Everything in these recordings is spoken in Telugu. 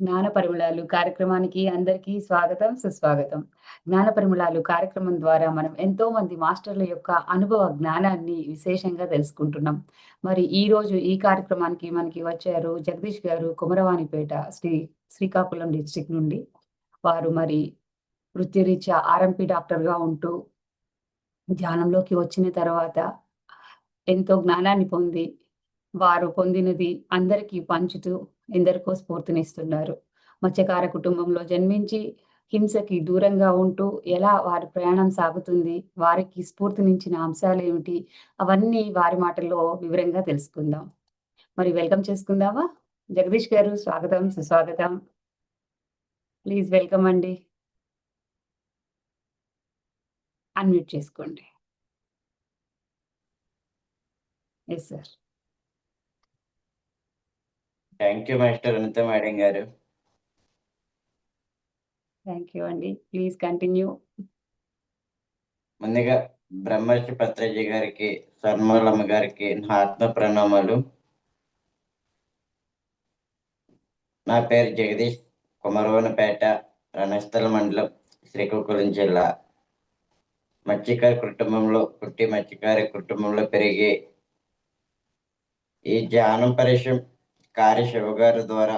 జ్ఞాన పరిమళాలు కార్యక్రమానికి అందరికీ స్వాగతం, సుస్వాగతం. జ్ఞాన పరిమళాలు కార్యక్రమం ద్వారా మనం ఎంతో మంది మాస్టర్ల యొక్క అనుభవ జ్ఞానాన్ని విశేషంగా తెలుసుకుంటున్నాం. మరి ఈరోజు ఈ కార్యక్రమానికి మనకి వచ్చారు జగదీష్ గారు కుమరవానిపేట శ్రీకాకుళం డిస్ట్రిక్ట్ నుండి. వారు మరి వృత్తిరీత్యా ఆర్ఎంపీ డాక్టర్‌గా ఉంటూ ధ్యానంలోకి వచ్చిన తర్వాత ఎంతో జ్ఞానాన్ని పొంది, వారు పొందినది అందరికీ పంచుతూ ఎందరికో స్ఫూర్తినిస్తున్నారు. మత్స్యకార కుటుంబంలో జన్మించి, హింసకి దూరంగా ఉంటూ ఎలా వారి ప్రయాణం సాగుతుంది, వారికి స్ఫూర్తినిచ్చిన అంశాలేమిటి, అవన్నీ వారి మాటల్లో వివరంగా తెలుసుకుందాం. మరి వెల్కమ్ చేసుకుందామా? జగదీష్ గారు స్వాగతం, సుస్వాగతం. ప్లీజ్ వెల్కమ్ అండి. అన్‌మ్యూట్ చేసుకోండి. Yes sir. Thank you master Anitha madam garu. Thank you అండి. Please continue. ముందుగా బ్రహ్మర్షి పత్రిజీ గారికి, స్వర్ణమాలమ్మ గారికి నా ఆత్మ ప్రణామాలు. నా పేరు జగదీష్, కుమరవనపేట, రణస్థల మండలం, శ్రీకాకుళం జిల్లా. మత్స్యకార కుటుంబంలో పుట్టి మత్స్యకార కుటుంబంలో పెరిగి ఈ ధ్యానం పరిచయం కార్య శివ గారి ద్వారా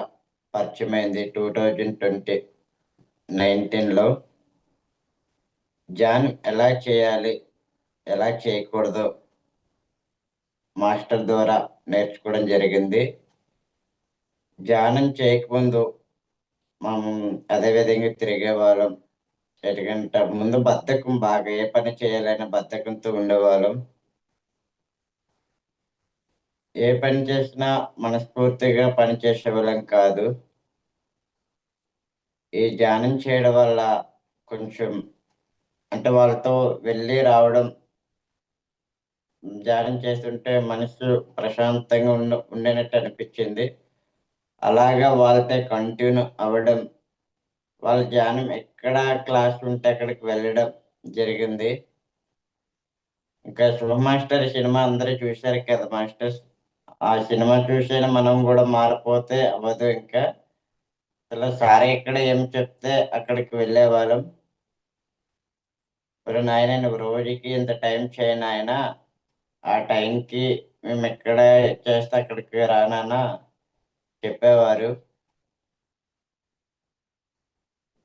పరిచయమైంది 2019లో. ధ్యానం ఎలా చేయాలి, ఎలా చేయకూడదో మాస్టర్ ద్వారా నేర్చుకోవడం జరిగింది. ధ్యానం చేయకముందు మనం అదే విధంగా తిరిగేవాళ్ళం. ఎందుకంటే ముందు బద్ధకం, బాగా ఏ పని చేయాలనే బద్ధకంతో ఉండేవాళ్ళం. ఏ పని చేసినా మనస్ఫూర్తిగా పని చేసేవాళ్ళం కాదు. ఈ ధ్యానం చేయడం వల్ల కొంచెం అంటే వాళ్ళతో వెళ్ళి రావడం, ధ్యానం చేస్తుంటే మనసు ప్రశాంతంగా ఉండినట్టు అనిపించింది. అలాగా వాళ్ళతో కంటిన్యూ అవ్వడం, వాళ్ళ ధ్యానం ఎక్కడ క్లాస్ ఉంటే అక్కడికి వెళ్ళడం జరిగింది. ఇంకా శుభ మాస్టర్ సినిమా అందరూ చూశారు కదా మాస్టర్స్. ఆ సినిమా చూసైనా మనం కూడా మారిపోతే అవ్వదు. ఇంకా అసలు సార్ ఎక్కడ ఏం చెప్తే అక్కడికి వెళ్ళేవాళ్ళం. ఇప్పుడు నాయన నువ్వు రోజుకి ఇంత టైం చేయి నాయన, ఆ టైంకి మేము ఎక్కడ చేస్తే అక్కడికి రానానా చెప్పేవారు.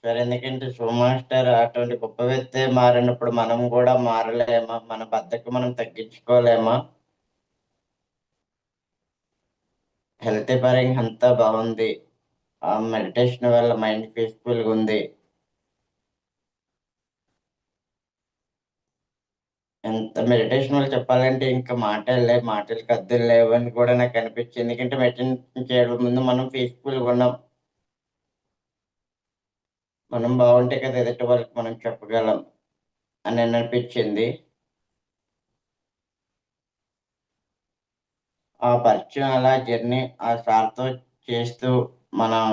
సరే, ఎందుకంటే శివ మాస్టర్ అటువంటి గొప్ప వ్యక్తి మారినప్పుడు మనం కూడా మారలేమా? మన బద్ధకం మనం తగ్గించుకోలేమా? హెల్త్ పరంగా అంతా బాగుంది. ఆ మెడిటేషన్ వల్ల మైండ్ పీస్ఫుల్గా ఉంది. ఎంత మెడిటేషన్ వల్ల చెప్పాలంటే ఇంకా మాటలకి అద్దులు లేవు అని కూడా నాకు అనిపించింది. ఎందుకంటే మెడిటేషన్ చేయడం ముందు మనం పీస్ఫుల్గా ఉన్నాం. మనం బాగుంటే కదా ఎదుటి వాళ్ళకి మనం చెప్పగలం అని అనిపించింది. ఆ పరిచయం అలా జర్నీ ఆ సార్తో చేస్తూ మనం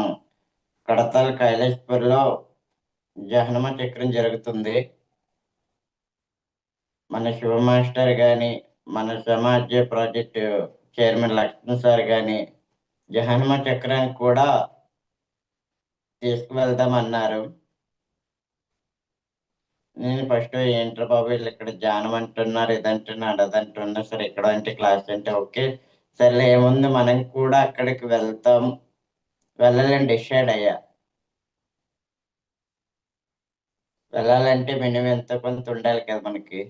కడతాల్ కైలాసపూర్లో జహనమ చక్రం జరుగుతుంది. మన శివ మాస్టర్ కానీ, మన సమాజ ప్రాజెక్టు చైర్మన్ లక్ష్మణ్ సార్ కానీ జహనమ చక్రానికి కూడా తీసుకువెళ్తామన్నారు. నేను ఫస్ట్ ఏంట్రా బాబు వీళ్ళు ఇక్కడ ధ్యానం అంటున్నారు, ఇదంటున్నారు, అదంటున్నారు, సరే ఇక్కడ అంటే క్లాస్ అంటే ఓకే సర్లే ఏముంది మనం కూడా అక్కడికి వెళ్తాం, వెళ్ళాలని డిసైడ్ అయ్యా. వెళ్ళాలంటే మినిమం ఎంతో కొంత ఉండాలి కదా మనకి.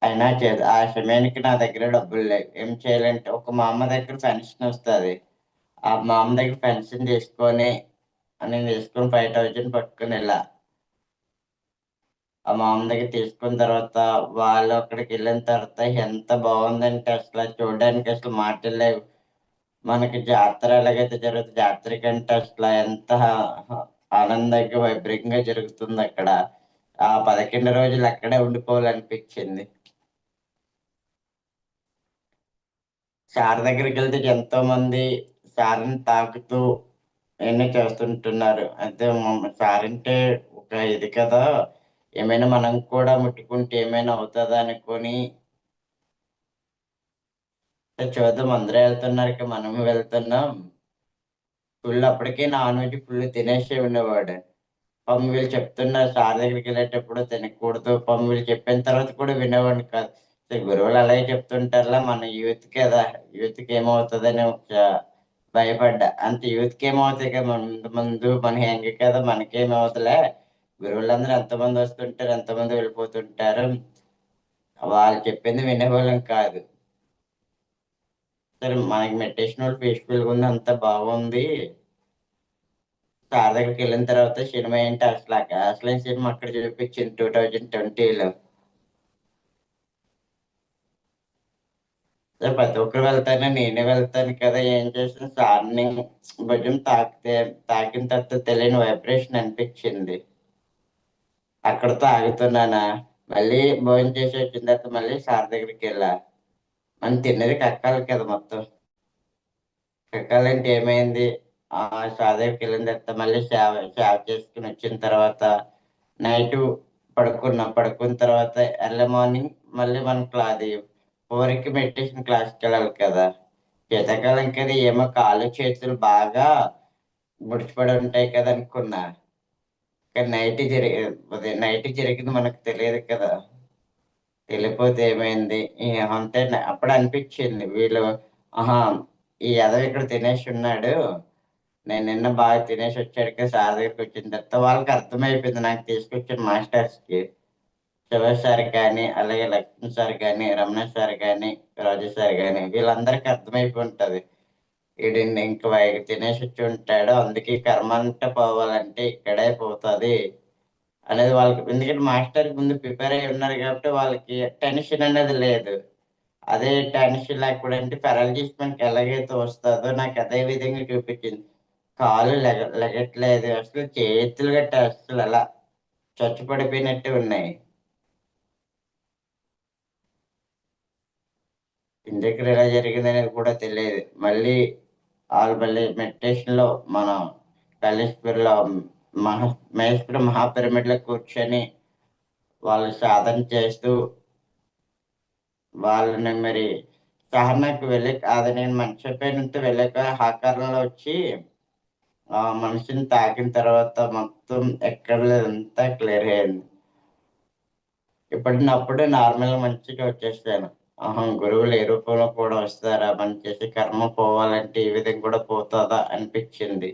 అయినా ఆ సమయానికి నా దగ్గర డబ్బులు లేవు. ఏం చేయాలంటే మా అమ్మ దగ్గర పెన్షన్ వస్తుంది. మా అమ్మ దగ్గర పెన్షన్ తీసుకొని నేను తీసుకొని 5000 పట్టుకుని వెళ్ళా. మా అమ్మ దగ్గర తీసుకున్న తర్వాత వాళ్ళు అక్కడికి వెళ్ళిన తర్వాత ఎంత బాగుందంటే అసలు చూడడానికి అసలు మాటలు లేవు. మనకి జాతర ఎలాగైతే జరుగుతుంది, జాతర కంటే అసలు ఎంత ఆనందంగా వైబ్రేషన్గా జరుగుతుంది అక్కడ. ఆ 11 రోజులు అక్కడే ఉండిపోవాలనిపించింది. సార్ దగ్గరికి వెళ్తే ఎంతో మంది సార్ని తాకుతూ ఎన్నో చేస్తుంటున్నారు. అయితే సార్ అంటే ఒక ఇది కదా, ఏమైనా మనం కూడా ముట్టుకుంటే ఏమైనా అవుతుందా అనుకొని చూద్దాం, అందరూ వెళ్తున్నారు మనం వెళ్తున్నాం ఫుల్ అప్పటికే నాన్ వెజ్ ఫుల్ తినేసి ఉండేవాడు. పాపం వీళ్ళు చెప్తున్నారు సార్ దగ్గరికి వెళ్ళేటప్పుడు తినకూడదు. పాపం వీళ్ళు చెప్పిన తర్వాత కూడా వినేవాడిని కాదు. గురువులు అలాగే చెప్తుంటారులా, మన యూత్ కదా, యూత్కి ఏమవుతుందని ఒక భయపడ్డా. అంత యూత్కి ఏమవుతాయి కదా, ముందు ముందు మన యంగ్ కదా, మనకేమవుతలే. గురువులందరూ ఎంతమంది వస్తుంటారు, ఎంతమంది వెళ్ళిపోతుంటారు, వాళ్ళు చెప్పింది వినేవాళ్ళం కాదు. సరే మనకి మెడిటేషన్ వాళ్ళు పీస్ఫుల్గా ఉంది, అంత బాగుంది. సార్ దగ్గరికి వెళ్ళిన తర్వాత సినిమా ఏంటి అసలు, అసలైన సినిమా అక్కడ చూపించింది 2020లో. ప్రతి ఒక్కరు వెళ్తాను, నేనే వెళ్తాను కదా, ఏం చేసిన సార్ని భుజం తాకిన తర్వాత తెలియని వైబ్రేషన్ అనిపించింది. అక్కడతో ఆగుతున్నానా, మళ్ళీ భోజనం చేసి వచ్చిన తర్వాత మళ్ళీ సార్ దగ్గరికి వెళ్ళా. మనం తిన్నది కక్కాలి కదా మొత్తం. కక్కాలంటే ఏమైంది, సార్ దగ్గరికి వెళ్ళిన తర్వాత మళ్ళీ సేవ చేసుకుని వచ్చిన తర్వాత నైట్ పడుకున్న తర్వాత ఎర్లీ మార్నింగ్ మళ్ళీ మన అది 4కి మెడిటేషన్ క్లాస్కి వెళ్ళాలి కదా. శీతాకాలం కదా, ఏమో కాళ్ళు చేతులు బాగా ముడిచిపడి ఉంటాయి కదా అనుకున్నా. కానీ నైట్ జరిగింది మనకు తెలియదు కదా. వెళ్ళిపోతే ఏమైంది, అంతే. అప్పుడు అనిపించింది వీళ్ళు, ఆహా, ఈ ఎదవ ఇక్కడ తినేసి ఉన్నాడు, నేను నిన్న బాగా తినేసి వచ్చాడు కదా. సార్ దగ్గరికి వచ్చిన తర్వాత వాళ్ళకి అర్థమైపోయింది, నాకు తీసుకొచ్చిన మాస్టర్స్కి, శివ సార్ కానీ, అలాగే లక్ష్మణ్ సార్ కానీ, రమణ సార్ కానీ, రాజు సార్ కానీ, వీళ్ళందరికీ అర్థమైపోయి ఉంటది, వీడు ఇంక తినేసి వచ్చి ఉంటాడు, అందుకే కర్మ అంతా పోవాలంటే ఇక్కడే పోతుంది అనేది వాళ్ళకి. ఎందుకంటే మాస్టర్ ముందు ప్రిపేర్ అయి ఉన్నారు కాబట్టి వాళ్ళకి టెన్షన్ అనేది లేదు. అదే టెన్షన్ లేకపోతే పెరాలసిస్ మనకి ఎలాగైతే వస్తుందో నాకు అదే విధంగా చూపించింది. కాలు లెగట్లేదు, అసలు చేతులు గట్ట అసలు అలా చచ్చుపడిపోయినట్టు ఉన్నాయి. ఎందుకు ఇలా జరిగింది అనేది కూడా తెలియదు. మళ్ళీ మెడిటేషన్ లో మనం కలేశ్వరిలో మహా మహేశ్వర మహాపిరమిడ్ లో కూర్చొని వాళ్ళు సాధన చేస్తూ వాళ్ళని మరి సహనాకి వెళ్ళి, అది నేను మర్చిపోయినంత వెళ్ళాక ఆకారంలో వచ్చి ఆ మనిషిని తాకిన తర్వాత మొత్తం ఎక్కడ లేదంతా క్లియర్ అయ్యింది. ఇప్పటినప్పుడు నార్మల్ మంచిగా వచ్చేస్తాను. గురువులు ఏ రూపంలో కూడా వస్తారా, మనం చేసే కర్మ పోవాలంటే ఈ విధంగా కూడా పోతుందా అనిపించింది.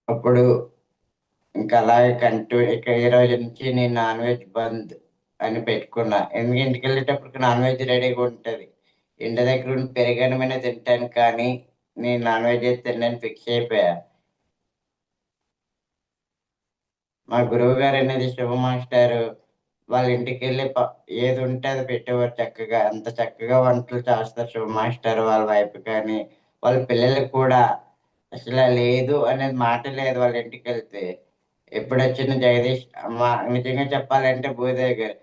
అప్పుడు ఇంకా అలాగే ఇక ఈ రోజు నుంచి నేను నాన్ వెజ్ బంద్ అని పెట్టుకున్నా. ఎందుకంటే ఇంటికి వెళ్ళేటప్పటికి నాన్ వెజ్ రెడీగా ఉంటుంది. ఇంటి దగ్గర ఉండి పెరుగన్నమైనా తింటాను, కానీ నేను నాన్ వెజ్ అయితే తినని ఫిక్స్ అయిపోయా. మా గురువు గారు అనేది శివ మాస్టారు, వాళ్ళ ఇంటికి వెళ్ళి ఏది ఉంటే అది పెట్టేవారు. చక్కగా అంత చక్కగా వంటలు చేస్తారు శివ మాస్టర్. వాళ్ళ వైఫ్ కానీ వాళ్ళ పిల్లలకు కూడా అసలు లేదు అనేది మాట లేదు వాళ్ళ ఇంటికి వెళ్తే. ఎప్పుడు వచ్చిన జగదీష్, మా నిజంగా చెప్పాలంటే భూదేవి గారు,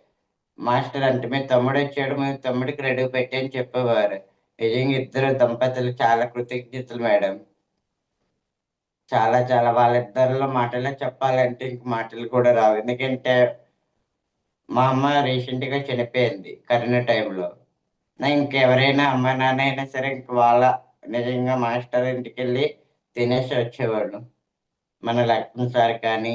మాస్టర్ అంటే మీ తమ్ముడు వచ్చాడు, మీ తమ్ముడికి రెడీ పెట్టి అని చెప్పేవారు. నిజంగా ఇద్దరు దంపతులు చాలా కృతజ్ఞతలు మేడం. చాలా చాలా వాళ్ళిద్దరిలో మాటలే చెప్పాలంటే ఇంక మాటలు కూడా రావు. ఎందుకంటే మా అమ్మ రీసెంట్ గా చనిపోయింది కరోనా టైంలో. ఇంకెవరైనా అమ్మ నాన్న అయినా సరే ఇంక నిజంగా మాస్టర్ ఇంటికి వెళ్ళి తినేసి వచ్చేవాడు. మన లక్ష్మణ్ సార్ కానీ,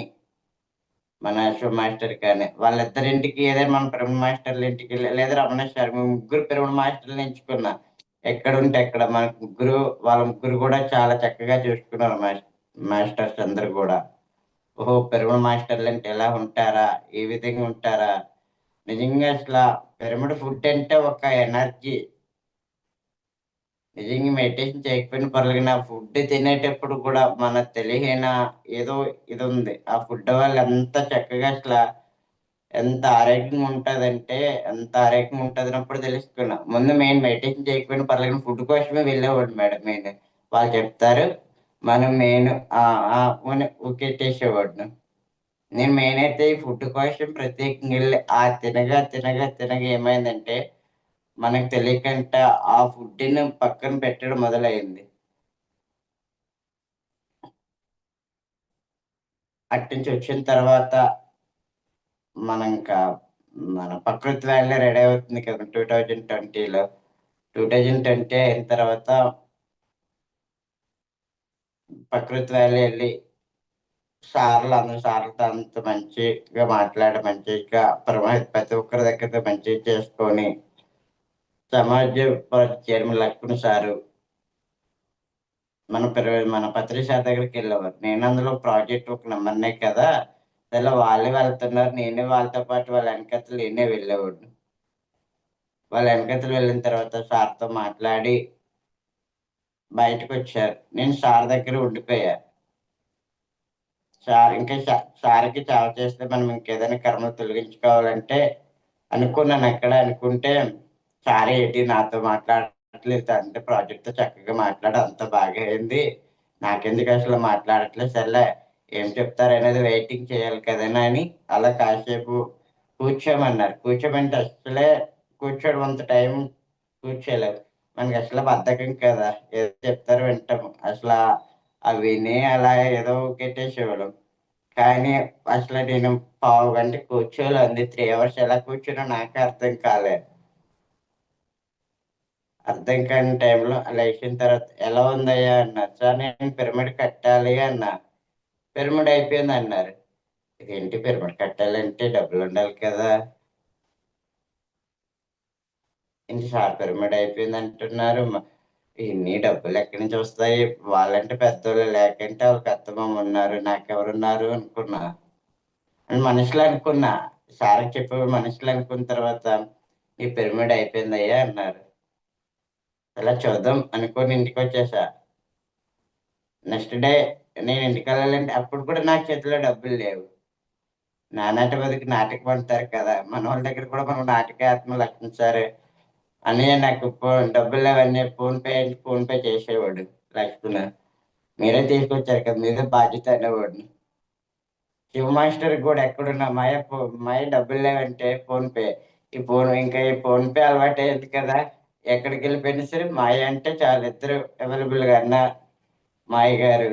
మన శివ మాస్టర్ కానీ, వాళ్ళిద్దరింటికి ఏదైనా మన బ్రహ్మ మాస్టర్ల ఇంటికి వెళ్ళి లేదా రమణ సార్, మేము ముగ్గురు బ్రహ్మ మాస్టర్లు ఎంచుకున్నా. ఎక్కడుంటే ఎక్కడ మన ముగ్గురు, వాళ్ళ ముగ్గురు కూడా చాలా చక్కగా చూసుకున్నారు మాస్టర్స్ అందరు కూడా. ఓహో, పిరమిడ్ మాస్టర్లు అంటే ఎలా ఉంటారా, ఏ విధంగా ఉంటారా. నిజంగా అసలు పిరమిడ్ ఫుడ్ అంటే ఒక ఎనర్జీ. నిజంగా మెడిటేషన్ చేయకపోయినా పర్లేదు, నా ఫుడ్ తినేటప్పుడు కూడా మన తెలియన ఏదో ఇది ఉంది. ఆ ఫుడ్ వల్ల ఎంత చక్కగా అసలు ఎంత ఆరోగ్యంగా ఉంటదంటే, ఎంత ఆరోగ్యంగా ఉంటదన్నప్పుడు తెలుసుకున్నా. ముందు మెడిటేషన్ చేయకపోయినా పర్లేదు, ఫుడ్ కోసమే వెళ్ళేవాడు మేడం. వాళ్ళు చెప్తారు, మనం ఊకెట్టేసేవాడు. నేను మెయిన్ అయితే ఈ ఫుడ్ కోసం ప్రత్యేకంగా వెళ్ళి తినగా ఏమైందంటే, మనకు తెలియకుండా ఆ ఫుడ్‌ని పక్కన పెట్టడం మొదలైంది. అటునుంచి వచ్చిన తర్వాత మనం ఇంకా మన ప్రకృతి వ్యాలీలో రెడీ అవుతుంది కదా 2020లో. 2020 అయిన తర్వాత ప్రకృతి వ్యాలీ వెళ్ళి అందరు సార్లతో అంత మంచిగా మాట్లాడి మంచిగా ప్రతి ఒక్కరి దగ్గర మంచిగా చేసుకొని సమాజ చైర్మన్ లక్ష్మణ్ సారు మన పత్రి సార్ దగ్గరికి వెళ్ళేవారు. నేను అందులో ప్రాజెక్ట్ ఒక నెంబర్నే కదా, అలా వాళ్ళే వెళ్తున్నారు, నేనే వాళ్ళతో పాటు వాళ్ళ వెనకతలు నేనే వెళ్ళేవాడిని. వాళ్ళ వెనకతలు వెళ్ళిన తర్వాత సార్తో మాట్లాడి బయటకు వచ్చారు. నేను సార్ దగ్గర ఉండిపోయా. సార్కి సేవ చేస్తే మనం ఇంకేదైనా కర్మలు తొలగించుకోవాలంటే అనుకున్నాను. అనుకుంటే సార్ ఏంటి నాతో మాట్లాడట్లేదు అంటే, ప్రాజెక్ట్తో చక్కగా మాట్లాడి అంత బాగా అయింది, నాకెందుకు అసలు మాట్లాడట్లేదు, సర్లే ఏం చెప్తారనేది వెయిటింగ్ చేయాలి కదనా అని అలా కాసేపు కూర్చోమన్నారు. కూర్చోమంటే అసలే కూర్చోడం అంత టైం కూర్చోలేదు. మనకి అసలు బద్ధకం కదా, ఏదో చెప్తారు వింటాం. అసలు విని అలా ఏదో పెట్టేసేవాళ్ళం. కానీ అసలు నేను పావు గంట కూర్చోలేదు. 3 hours ఎలా కూర్చున్నా నాకే అర్థం కాలేదు. అర్థం కాని టైంలో అలా వేసిన తర్వాత ఎలా ఉందయ్యా అన్నారు. సార్ నేను పిరమిడ్ కట్టాలి అన్నా. పిరమిడ్ అయిపోయింది అన్నారు. ఏంటి పిరమిడ్ కట్టాలంటే డబ్బులు ఉండాలి కదా, ఇంటి సార్ పిరమిడ్ అయిపోయింది అంటున్నారు. ఇన్ని డబ్బులు ఎక్కడి నుంచి వస్తాయి, వాళ్ళంటే పెద్దోళ్ళు, లేకంటే వాళ్ళకి అత్తమామ ఉన్నారు, నాకెవరున్నారు అనుకున్నా. అని మనసులో అనుకున్నా. సార్కి చెప్పే మనసులో అనుకున్న తర్వాత ఈ పిరమిడ్ అయిపోయిందయ్యా అన్నారు. అలా చూద్దాం అనుకుని ఇంటికి వచ్చేసా. నెక్స్ట్ డే నేను ఇంటికి వెళ్ళాలంటే అప్పుడు కూడా నా చేతిలో డబ్బులు లేవు. నానాటి బతికి నాటకం అంటారు కదా, మన వాళ్ళ దగ్గర కూడా మనం నాటకాత్మ లక్షించారు అని నాకు డబ్బులు లేవన్నీ ఫోన్ పే చేసేవాడు లక్ష్మణ. మీరే తీసుకొచ్చారు కదా, మీదే బాధ్యత అనేవాడిని. శివ మాస్టర్ కూడా ఎక్కడున్నా మాయ డబ్బులు లేవంటే ఫోన్ పే. ఈ ఫోన్ పే అలవాటు అయ్యింది కదా, ఎక్కడికి వెళ్ళిపోయినా సరే మాయ అంటే చాలా ఇద్దరు అవైలబుల్ గా అన్న మాయ గారు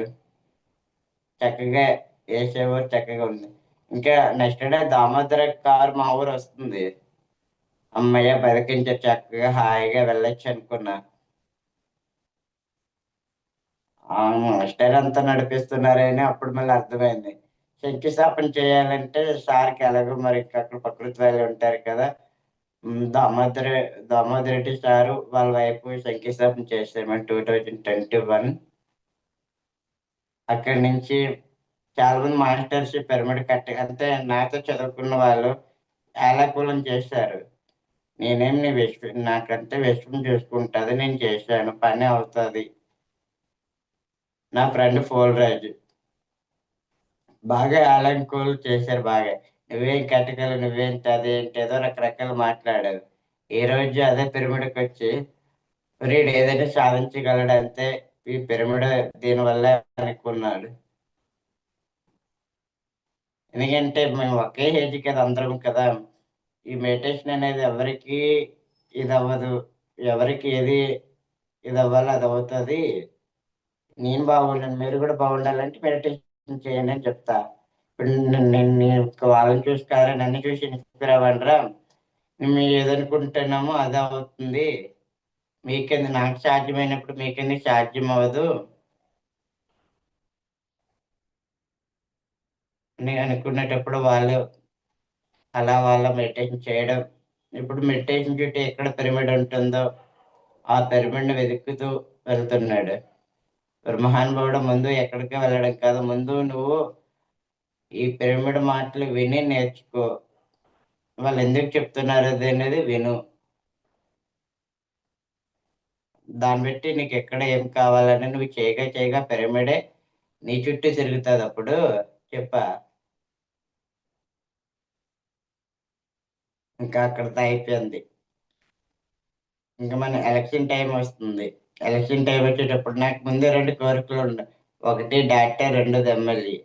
చక్కగా వేసేవారు, చక్కగా ఉంది. ఇంకా నెక్స్ట్ డే దామోదర కారు మా ఊరు వస్తుంది. అమ్మయ్య బతికించారు, చక్కగా హాయిగా వెళ్ళొచ్చు అనుకున్నా. ఆ మాస్టర్ అంతా నడిపిస్తున్నారని అప్పుడు మళ్ళీ అర్థమైంది. శంకుస్థాపన చేయాలంటే సార్కి ఎలాగో మరి అక్కడ ప్రకృతి వాళ్ళు ఉంటారు కదా, దామోదర్ దామోదర్ రెడ్డి సారు వాళ్ళ వైపు శంకుస్థాపన చేశారు మరి 2021. అక్కడి నుంచి చాలా మంది మాస్టర్స్ పిరమిడ్ అంటే నాతో చదువుకున్న వాళ్ళు ఏలాకులం చేశారు. నీ నాకంటే విషయం చూసుకుంటుంది, నేను చేశాను, పని అవుతుంది. నా ఫ్రెండ్ రాజు బాగా ఏలంకోలు చేశారు. బాగా నువ్వేం కట్టగలవు, నువ్వేంటి, అదేంటి, ఏదో రకరకాలు మాట్లాడారు. ఈ రోజు అదే పిరమిడ్కి వచ్చి వీడు ఏదైనా సాధించగలడంతే ఈ పిరమిడ్ దీనివల్ల అనుకున్నాడు. ఎందుకంటే మేము ఒకే ఏజ్ కదా, అందరం కదా. ఈ మెడిటేషన్ అనేది ఎవరికి ఇది అవ్వదు, ఎవరికి ఏది ఇది అవ్వాలి అది అవుతుంది. నేను బాగుండాను, మీరు కూడా బాగుండాలంటే మెడిటేషన్ చేయండి అని చెప్తా. ఇప్పుడు నేను వాళ్ళని చూసి కాదు, నన్ను చూసి ఇన్స్పైర్ అవ్వండిరా, మేము ఏదనుకుంటున్నామో అది అవుతుంది, మీకెందుకు, నాకు సాధ్యమైనప్పుడు మీకెందుకు సాధ్యం అవ్వదు అని అనుకునేటప్పుడు వాళ్ళు అలా వాళ్ళ మెడిటేషన్ చేయడం. ఇప్పుడు మెడిటేషన్ చుట్టూ ఎక్కడ పిరమిడ్ ఉంటుందో ఆ పిరమిడ్ని వెతుకుతూ వెళ్తున్నాడు. మహానుభావుడు ముందు ఎక్కడికి వెళ్ళడం కాదు, ముందు నువ్వు ఈ పిరమిడ్ మాటలు విని నేర్చుకో, వాళ్ళు ఎందుకు చెప్తున్నారు అది అనేది విను, దాన్ని బట్టి నీకు ఎక్కడ ఏం కావాలని నువ్వు చేయగా చేయగా పిరమిడే నీ చుట్టూ తిరుగుతుంది. అప్పుడు చెప్పా. ఇంకా అక్కడితో అయిపోయింది. ఇంకా మన ఎలక్షన్ టైం వస్తుంది. ఎలక్షన్ టైం వచ్చేటప్పుడు నాకు ముందే 2 కోరికలు ఉన్నాయి. ఒకటి డాక్టర్, రెండోది ఎమ్మెల్యే.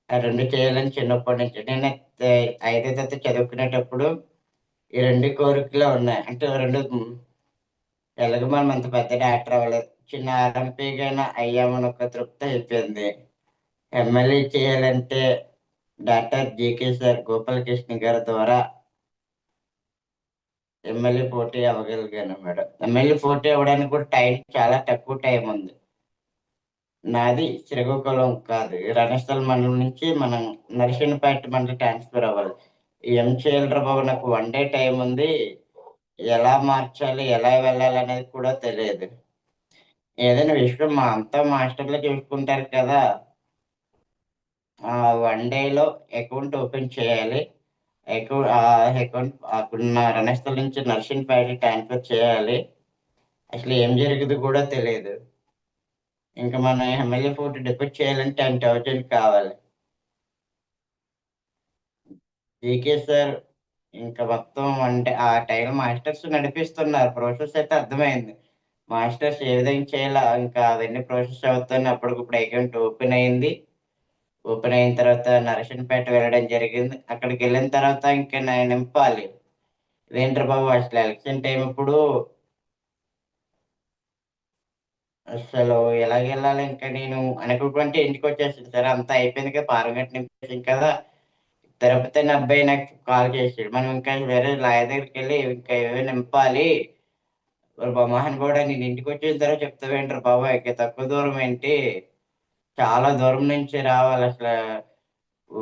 ఆ 2 చేయాలని చిన్నప్పటి నుంచి నేను 5వ తరగతి చదువుకునేటప్పుడు ఈ 2 కోరికలు ఉన్నాయి. అంటే ఎలాగో మనం అంత పెద్ద డాక్టర్ అవ్వలేదు, చిన్న ఆర్ఎంపీగానే అయ్యామని ఒక తృప్తి అయిపోయింది. ఎమ్మెల్యే చేయాలంటే డాక్టర్ జీకే సార్ గోపాలకృష్ణ గారి ద్వారా ఎమ్మెల్యే పోటీ అవ్వగలిగాను మేడం. ఎమ్మెల్యే పోటీ అవ్వడానికి కూడా టైం చాలా తక్కువ టైం ఉంది. నాది శ్రీకాకుళం కాదు, రణస్థలం మండలం నుంచి మనం నరసన్నపేట మండలం ట్రాన్స్ఫర్ అవ్వాలి. ఏం చేయాలిరా బాబు, నాకు 1 డే టైం ఉంది. ఎలా మార్చాలి, ఎలా వెళ్ళాలి అనేది కూడా తెలియదు. ఏదైనా విషయం మా అంతా మాస్టర్లు చూసుకుంటారు కదా. 1 డేలో అకౌంట్ ఓపెన్ చేయాలి. అకౌంట్ అక్కడున్న రణస్థలం నుంచి నర్సింగ్పేట ట్రాన్స్ఫర్ చేయాలి. అసలు ఏం జరిగింది కూడా తెలియదు. ఇంకా మన ఎమ్మెల్యే ఫోటో డిపాజిట్ చేయాలంటే 10,000 కావాలి. జీకే సార్ ఇంకా మొత్తం అంటే ఆ టైం మాస్టర్స్ నడిపిస్తున్నారు. ప్రాసెస్ అయితే అర్థమైంది. మాస్టర్స్ ఏ విధంగా చేయాలో ఇంకా అవన్నీ ప్రాసెస్ అవుతున్నాయి. అప్పటికప్పుడు అకౌంట్ ఓపెన్ అయింది. ఓపెన్ అయిన తర్వాత నరసన్నపేట వెళ్ళడం జరిగింది. అక్కడికి వెళ్ళిన తర్వాత ఇంకా నేను నింపాలి. ఇదేంట్రా బాబు, అసలు ఎలక్షన్ టైం ఇప్పుడు అసలు ఎలాగెళ్ళాలి, ఇంకా నేను అనుకోకుంటే ఇంటికి వచ్చేసాను. సరే అంతా అయిపోయింది కదా, పారంగట్ నింపేసాం కదా. తిరుపతి అనే అబ్బాయి నాకు కాల్ చేసాడు, మనం ఇంకా వేరే లాయర్ దగ్గరికి వెళ్ళి ఇంకా ఏవో నింపాలి. మోహన్ కూడా నేను ఇంటికి వచ్చిన తర్వాత చెప్తావేంటారు బాబా, ఇంకా తక్కువ దూరం ఏంటి, చాలా దూరం నుంచి రావాలి అసలు. ఓ,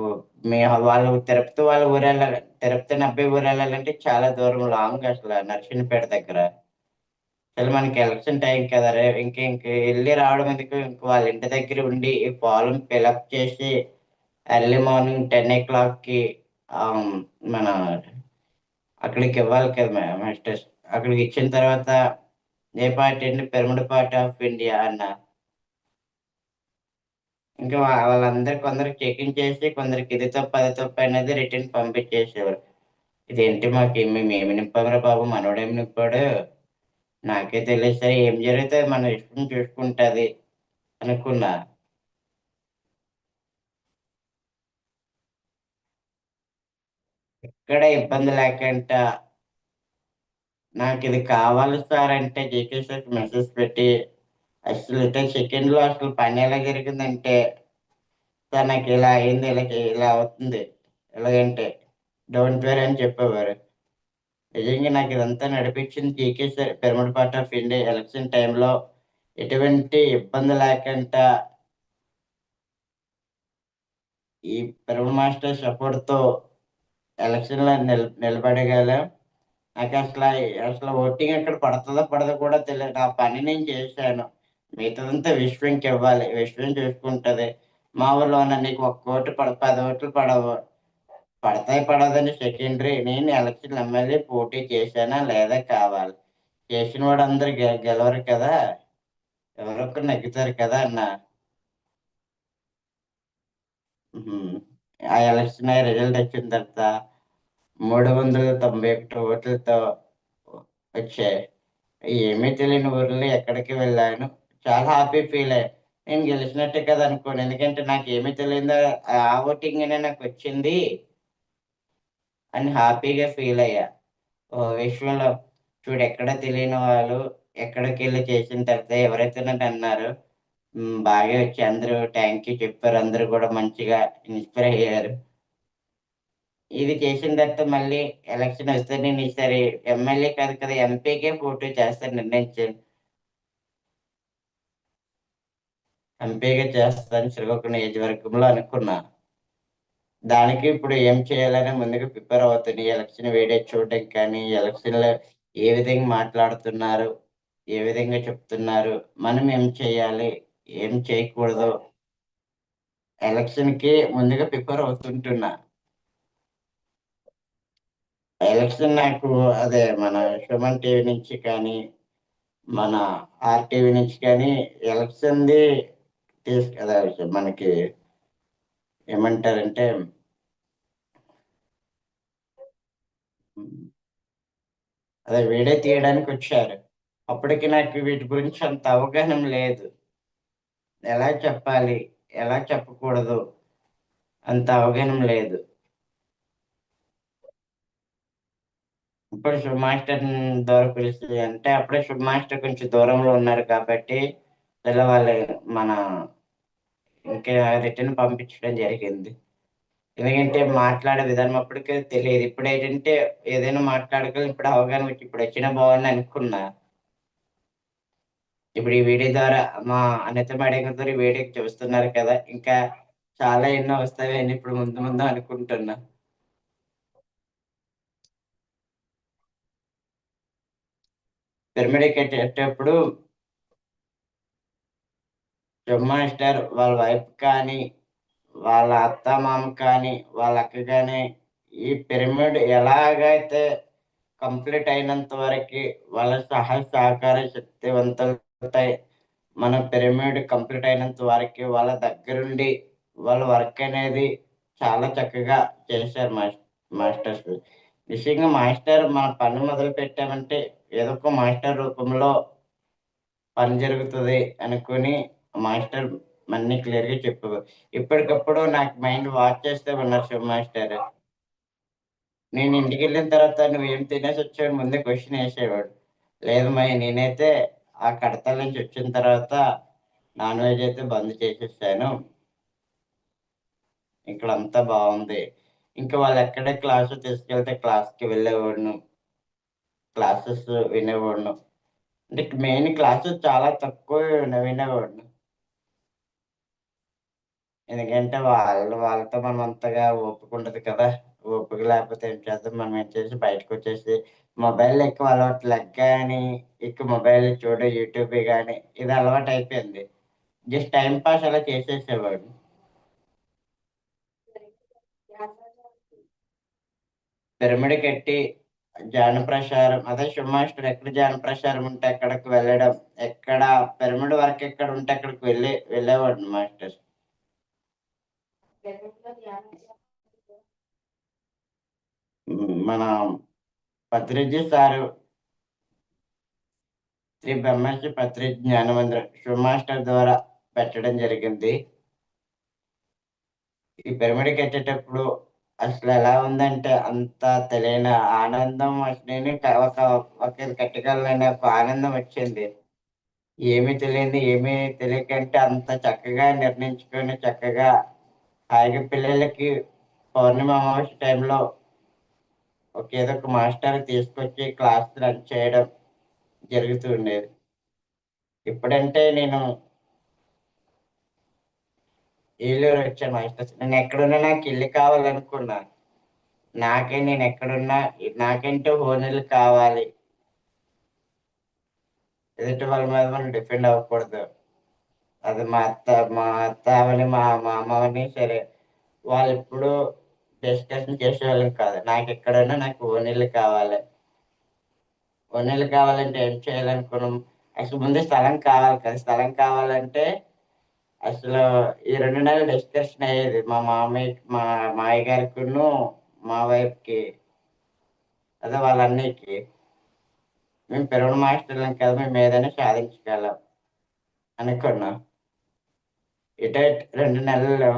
మీ వాళ్ళు తిరుపతి వాళ్ళ ఊరు వెళ్ళాలి, తిరుపతి అనే అబ్బాయి ఊరు వెళ్ళాలంటే చాలా దూరం, లాంగ్ అసలు నర్సన్నపేట దగ్గర. అసలు మనకి ఎలక్షన్ టైం కదా రే, ఇంక వెళ్ళి రావడం ఎందుకు, ఇంక వాళ్ళ ఇంటి దగ్గర ఉండి ఈ ఫారం ఫిలప్ చేసి ఎర్లీ మార్నింగ్ 10 o'clock మన అక్కడికి ఇవ్వాలి కదా మాస్టర్స్. అక్కడికి ఇచ్చిన తర్వాత ఏ పార్టీ అండి, పిరమిడ్ పార్టీ ఆఫ్ ఇండియా అన్న. ఇంకా వాళ్ళందరు కొందరికి చెకింగ్ చేసి కొందరికి ఇది తప్పు అది తప్పు అనేది రిటర్న్ పంపించేసేవారు. ఇదేంటి మాకు మేము నింపామరా బాబు, మనోడేమి నింపాడు, నాకే తెలియదు సార్, ఏం జరిగితే మన ఇష్టం చూసుకుంటుంది అనుకున్నా. ఎక్కడ ఇబ్బంది లేకుండా నాకు ఇది కావాలి సార్ అంటే జేకే సార్ మెసేజ్ పెట్టి, అసలు అయితే సెకండ్లో అసలు పని ఎలా జరిగిందంటే, సార్ నాకు ఇలా అయింది, ఇలా అవుతుంది, ఎలాగంటే డోంట్ వేర్ అని చెప్పేవారు. నిజంగా నాకు ఇదంతా నడిపించింది GK sir. Pyramid part of India election టైంలో ఎటువంటి ఇబ్బంది లేకుండా ఈ పిరమిడ్ మాస్టర్ సపోర్ట్తో ఎలక్షన్లో నిలబడగలం. నాకు అసలు ఓటింగ్ ఎక్కడ పడుతుందో పడదో కూడా తెలియదు. నా పని నేను చేశాను, మిగతాదంతా విశ్వంకి ఇవ్వాలి, విశ్వం చూసుకుంటుంది. మా ఊళ్ళో ఉన్న నీకు 1 ఓటు 10 ఓట్లు పడవు, పడతాయి పడదని సెకండరీ. నేను ఎలక్షన్ ఎమ్మెల్యే పోటీ చేశానా లేదా కావాలి. చేసిన వాడు అందరు గెలవరు కదా, ఎవరొక్కరు నెగ్గుతారు కదా అన్న. ఉహుం. ఆ ఎలక్షన్ రిజల్ట్ వచ్చిన తర్వాత 391 ఓట్లతో వచ్చాయి. ఏమీ తెలియని ఊర్లో ఎక్కడికి వెళ్ళాను, చాలా హ్యాపీ ఫీల్ అయ్యాను. నేను గెలిచినట్టే కదా అనుకోను, ఎందుకంటే నాకు ఏమీ తెలియదు, ఆ ఓటింగ్ నాకు వచ్చింది అని హ్యాపీగా ఫీల్ అయ్యా. ఓ విషయంలో చూడు, ఎక్కడ తెలియని వాళ్ళు ఎక్కడికి వెళ్ళి చేసిన తర్వాత ఎవరైతే నన్ను అన్నారు, బాగా వచ్చి అందరూ థ్యాంక్ యూ చెప్పారు, అందరూ కూడా మంచిగా ఇన్స్పైర్ అయ్యారు. ఇది చేసిన తర్వాత మళ్ళీ ఎలక్షన్ వస్తే నేను ఈసారి ఎమ్మెల్యే కాదు కదా, ఎంపీకే పోటీ చేస్తాను నిర్ణయించాను. ఎంపీగా చేస్తాను శ్రీకాకుళం నియోజకవర్గంలో అనుకున్నా. దానికి ఇప్పుడు ఏం చేయాలని ముందుగా ప్రిపేర్ అవుతుంది. ఈ ఎలక్షన్ వీడియో చూడడం కానీ, ఎలక్షన్‌లో ఏ విధంగా మాట్లాడుతున్నారు, ఏ విధంగా చెప్తున్నారు, మనం ఏం చేయాలి, ఏం చేయకూడదు, ఎలక్షన్‌కి ముందుగా ప్రిపేర్ అవుతుంటున్నా. ఎలక్షన్ నాకు అదే మన సుమన్ టీవీ నుంచి కానీ, మన ఆర్‌టీవీ నుంచి కానీ ఎలక్షన్‌ది అదే మనకి ఏమంటారంటే హ్మ్. అదే వీడియో తీయడానికొచ్చారు. అప్పటికి నాకు వీటి గురించి అంత అవగాహన లేదు. ఎలా చెప్పాలి, ఎలా చెప్పకూడదు అంత అవగాహన లేదు. ఇప్పుడు శుభ్ మాస్టర్ ద్వారా పిలిసి అంటే అప్పుడే శుభ్ మాస్టర్ కొంచెం దూరంలో ఉన్నారు కాబట్టి పిలవాలి. మన ఇంకా రిటర్న్ పంపించడం జరిగింది. ఎందుకంటే మాట్లాడే విధానం అప్పటికే తెలియదు. ఇప్పుడేంటంటే ఏదైనా మాట్లాడుకోవాలి ఇప్పుడు అవగాహన వచ్చి ఇప్పుడు వచ్చినా బాగుంది అనుకున్నా. ఇప్పుడు ఈ వీడియో ద్వారా మా అనిత మేడం గారు ఈ వీడియో చూస్తున్నారు కదా, ఇంకా చాలా ఎన్నో వస్తాయని ఇప్పుడు ముందు ముందు అనుకుంటున్నా. పిరమిడ్ కట్టేటప్పుడు జమ్ మాస్టర్ వాళ్ళ వైఫ్ కానీ, వాళ్ళ అత్త మామ కానీ, వాళ్ళ అక్క కానీ ఈ పిరమిడ్ ఎలాగైతే కంప్లీట్ అయినంత వరకు వాళ్ళ సహాయ సహకార శక్తివంతులతాయి. మన పిరమిడ్ కంప్లీట్ అయినంత వరకు వాళ్ళ దగ్గరుండి వాళ్ళ వర్క్ అనేది చాలా చక్కగా చేశారు మాస్టర్స్. నిజంగా మాస్టర్ మన పని మొదలు పెట్టామంటే ఏదో ఒక మాస్టర్ రూపంలో పని జరుగుతుంది అనుకుని మాస్టర్ అన్ని క్లియర్గా చెప్పేవారు. ఇప్పటికప్పుడు నాకు మైండ్ వాచ్ చేస్తే ఉన్నారు శివ మాస్టర్. నేను ఇంటికి వెళ్ళిన తర్వాత నువ్వేం తినేసి వచ్చావు ముందే క్వశ్చన్ వేసేవాడు. లేదు నేనైతే ఆ కడతల నుంచి వచ్చిన తర్వాత నాన్ వెజ్ అయితే బంద్ చేసేసాను, ఇక్కడ అంతా బాగుంది. ఇంకా వాళ్ళు ఎక్కడే క్లాసు తీసుకెళ్తే క్లాస్కి వెళ్ళేవాడును, క్లాసెస్ వినేవాడును. అంటే మెయిన్ క్లాసెస్ చాలా తక్కువ వినేవాడును. ఎందుకంటే వాళ్ళతో మనం అంతగా ఓపిక ఉండదు కదా. ఓపిక లేకపోతే ఏం చేద్దాం, మనం ఏం చేసి బయటకు వచ్చేసి మొబైల్ ఎక్కువ అలవాటు లెక్క కానీ ఎక్కువ మొబైల్ చూడ యూట్యూబ్ కానీ ఇది అలవాటు అయిపోయింది. జస్ట్ టైం పాస్ అలా చేసేసేవాడు. పిరమిడ్ కట్టి ధ్యాన ప్రచారం అదే శివ మాస్టర్ ఎక్కడ ధ్యాన ప్రచారం ఉంటే అక్కడికి వెళ్ళడం, ఎక్కడ పిరమిడ్ వర్క్ ఎక్కడ ఉంటే అక్కడికి వెళ్ళేవాడు మాస్టర్. మన పత్రిజీ సారు శ్రీ బ్రహ్మశ్రీ పత్రిజీ జ్ఞానమందిరం శివ మాస్టర్ ద్వారా పెట్టడం జరిగింది. ఈ పిరమిడ్ కట్టేటప్పుడు అసలు ఎలా ఉందంటే అంత తెలియని ఆనందం. అసలు నేను ఒక ఇది కట్టగలనని ఒక ఆనందం వచ్చింది. ఏమీ తెలియదు, ఏమీ తెలియకంటే అంత చక్కగా నిర్ణయించుకొని చక్కగా హాయిగా పిల్లలకి పౌర్ణమి అమావాస్య టైంలో ఏదో ఒక మాస్టర్ తీసుకొచ్చి క్లాస్ రన్ చేయడం జరుగుతూ ఉండేది. ఇప్పుడంటే నేను ఏలూరు వచ్చాను మాస్టర్స్. నేను ఎక్కడున్నా నాకు ఇల్లు కావాలనుకున్నా. నేను ఎక్కడున్నా నాకంటే ఓనర్లు కావాలి. ఎదుటి వాళ్ళ మీద మనం డిపెండ్ అవ్వకూడదు. అది మా అత్త అవని మా అమ్మ అవని సరే, వాళ్ళు ఎప్పుడు డిస్కషన్ చేసేవాళ్ళం కాదు. నాకు ఎక్కడైనా నాకు ఓనీళ్ళు కావాలి. ఓనీళ్ళు కావాలంటే ఏం చేయాలనుకున్నాం, అసలు ముందు స్థలం కావాలి కదా. స్థలం కావాలంటే అసలు ఈ 2 నెలలు డిస్కషన్ అయ్యేది మా మామయ్య గారికిను మా వైఫ్కి, అదే వాళ్ళ అన్నయ్యకి. మేము పిరమిడ్ మాస్టర్లం కదా, మేము ఏదైనా సాధించగలం అనుకున్నాం. ఇటే 2 నెలల్లో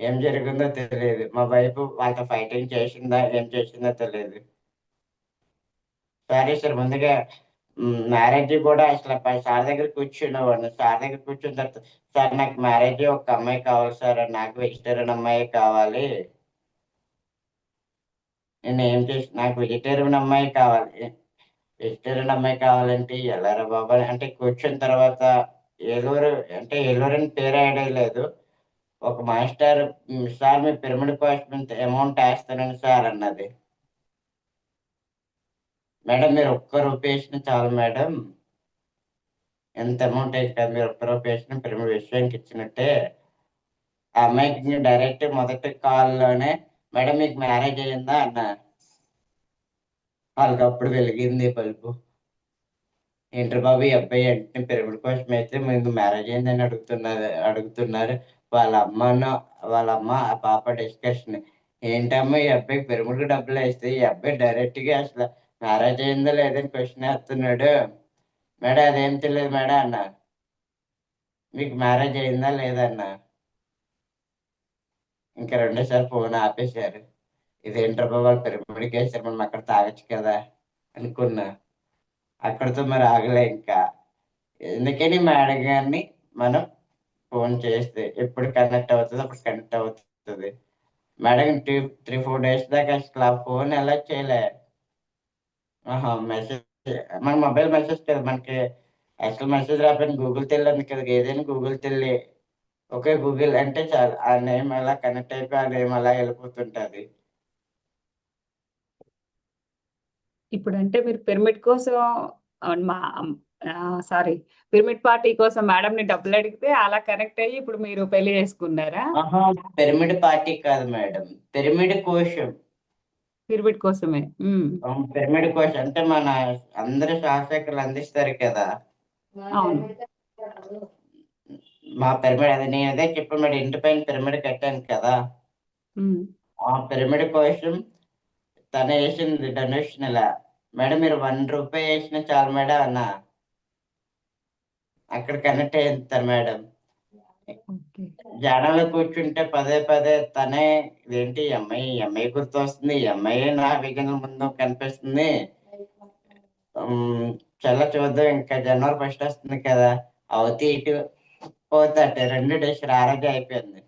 ఏం జరిగిందో తెలియదు. మా వైపు వాళ్ళతో ఫైటింగ్ చేసిందా ఏం చేసిందో తెలియదు. సరే సార్ ముందుగా మ్యారేజ్ కూడా అసలు సార్ దగ్గర కూర్చునేవాడిని. సార్ దగ్గర కూర్చున్న తర్వాత సార్ నాకు మ్యారేజ్ ఒక అమ్మాయి కావాలి సార్, నాకు వెజిటేరియన్ అమ్మాయి కావాలి. నేను ఏం చేసి నాకు వెజిటేరియన్ అమ్మాయి కావాలి. వెజిటేరియన్ అమ్మాయి కావాలంటే ఎలారా బాబా అంటే కూర్చున్న తర్వాత ఏలూరు అంటే ఏలూరు అని పేరు ఐడియా లేదు. ఒక మాస్టర్ సార్ మీ పిరమిడ్ కాస్ట్ ఇంత అమౌంట్ వేస్తానని సార్ అన్నది. మేడం మీరు ఒక్క రూపాయి వేసిన చాలు మేడం, ఎంత అమౌంట్ అయితే కాదు, మీరు ఒక్క రూపాయి వేసిన పిరమిడ్ విషయానికి ఇచ్చినట్టే. ఆ అమ్మాయికి డైరెక్ట్ మొదటి కాల్లోనే మేడం మీకు మ్యారేజ్ అయ్యిందా అన్న. వాళ్ళకి అప్పుడు వెలిగింది బల్బు. ఏంటర్ బాబు ఈ అబ్బాయి అంటే పిరమిడ్ కోసం అయితే మీకు మ్యారేజ్ అయిందని అడుగుతున్నారు. వాళ్ళ అమ్మను వాళ్ళ అమ్మ ఆ పాప డిస్కషన్, ఏంటమ్మా ఈ అబ్బాయికి పిరమిడ్కి డబ్బులు వేస్తే ఈ అబ్బాయి డైరెక్ట్గా అసలు మ్యారేజ్ అయిందో లేదని క్వశ్చన్ వేస్తున్నాడు. మేడం అదేం తెలియదు మేడం అన్న. మీకు మ్యారేజ్ అయిందా లేదన్న. ఇంకా రెండోసారి ఫోన్ ఆపేశారు. ఇదేంటర్ బాబు వాళ్ళు పిరమిడ్కి వేసారు, మనం అక్కడ తాగొచ్చు కదా అనుకున్నా. అక్కడితో మరి ఆగలే ఇంకా. ఎందుకని మేడం గారిని మనం ఫోన్ చేస్తే ఎప్పుడు కనెక్ట్ అవుతుంది అప్పుడు కనెక్ట్ అవుతుంది. మేడం 3-4 డేస్ దాకా అసలు ఆ ఫోన్ ఎలా చేయలే. ఆహా! మెసేజ్ మన మొబైల్ మెసేజ్ కదా మనకి అసలు మెసేజ్ రాకపోయినా గూగుల్ తెల్లి ఉంది కదా! ఏదైనా గూగుల్ తెల్లి ఓకే గూగుల్ అంటే చాలు. ఆ నేమ్ అలా కనెక్ట్ అయిపోయి ఆ నేమ్ అలా వెళ్ళిపోతుంటది. ఇప్పుడంటే మీరు పిరమిడ్ కోసం మా సారీ, పిరమిడ్ పార్టీ కోసం మేడంని డబ్బులడిగితే అలా కనెక్ట్ అయ్యి ఇప్పుడు మీరు పెళ్లి చేసుకున్నారా? ఆహా! పిరమిడ్ పార్టీ కాదు మేడం. పిరమిడ్ కోశం. పిరమిడ్ కోసమే. పిరమిడ్ కోశం అంటే మన అందరు శాస్త్రజ్ఞులు అందిస్తారు కదా! అవును. మా పిరమిడ్ అదే నేనదే చెప్పాను మేడం. ఇంటి పైన పిరమిడ్ కట్టాను కదా! హ్మ్. ఆ పిరమిడ్ కోసం తనేసింది డొనేషన్ ఇలా. మేడం మీరు ₹1 ఏసినా చాలు మేడం అన్నా. అక్కడ కనెక్ట్ అయ్యితారు మేడం. ఓకే. ధ్యానంలో కూర్చుంటే పదే పదే తనే ఇదేంటి ఈ అమ్మాయి గుర్తొస్తుంది. ఈ అమ్మాయే నా విజన్ ముందు కనిపిస్తుంది. చల్ల చూద్దాం ఇంకా జనవరి ఫస్ట్ వస్తుంది కదా! అవతీ ఇటు పోతే అటు 2 డేస్ ఆ రోజే అయిపోయింది.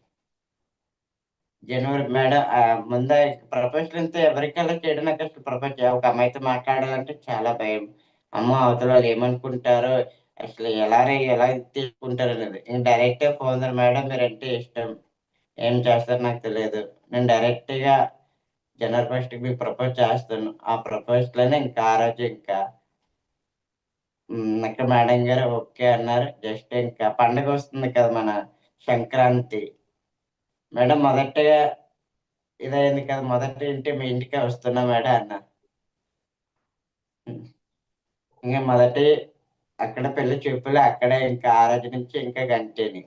జనవరి మేడం ముందే ప్రపోజల్ అంతే ఎవరికైనా చేయడం నాకసలు ఒక అమ్మాయితో మాట్లాడాలంటే చాలా భయం. అమ్మో! అవతల వాళ్ళు ఏమనుకుంటారో, అసలు ఎలా తీసుకుంటారనేది. నేను డైరెక్ట్‌గా ఫోన్ మేడం మీరంటే ఇష్టం. ఏం చేస్తారో నాకు తెలీదు. నేను డైరెక్ట్‌గా జనవరి ఫస్ట్‌కి మీకు ప్రపోజ్ చేస్తాను. ఆ ప్రపోజల్‌లోనే ఇంకా ఆ రోజు ఇంకా ఇంకా మేడం గారు ఓకే అన్నారు. జస్ట్ ఇంకా పండగొస్తుంది కదా! మన సంక్రాంతి. మేడం మొదటగా ఇదయింది కదా! మొదటి ఇంటి మీ ఇంటికే వస్తున్నా మేడం అన్నా. హ్మ్. ఇంక మొదటి అక్కడ పెళ్లి చూపులు అక్కడే ఇంకా ఆ రోజు నుంచి ఇంకా కంటిన్యూ.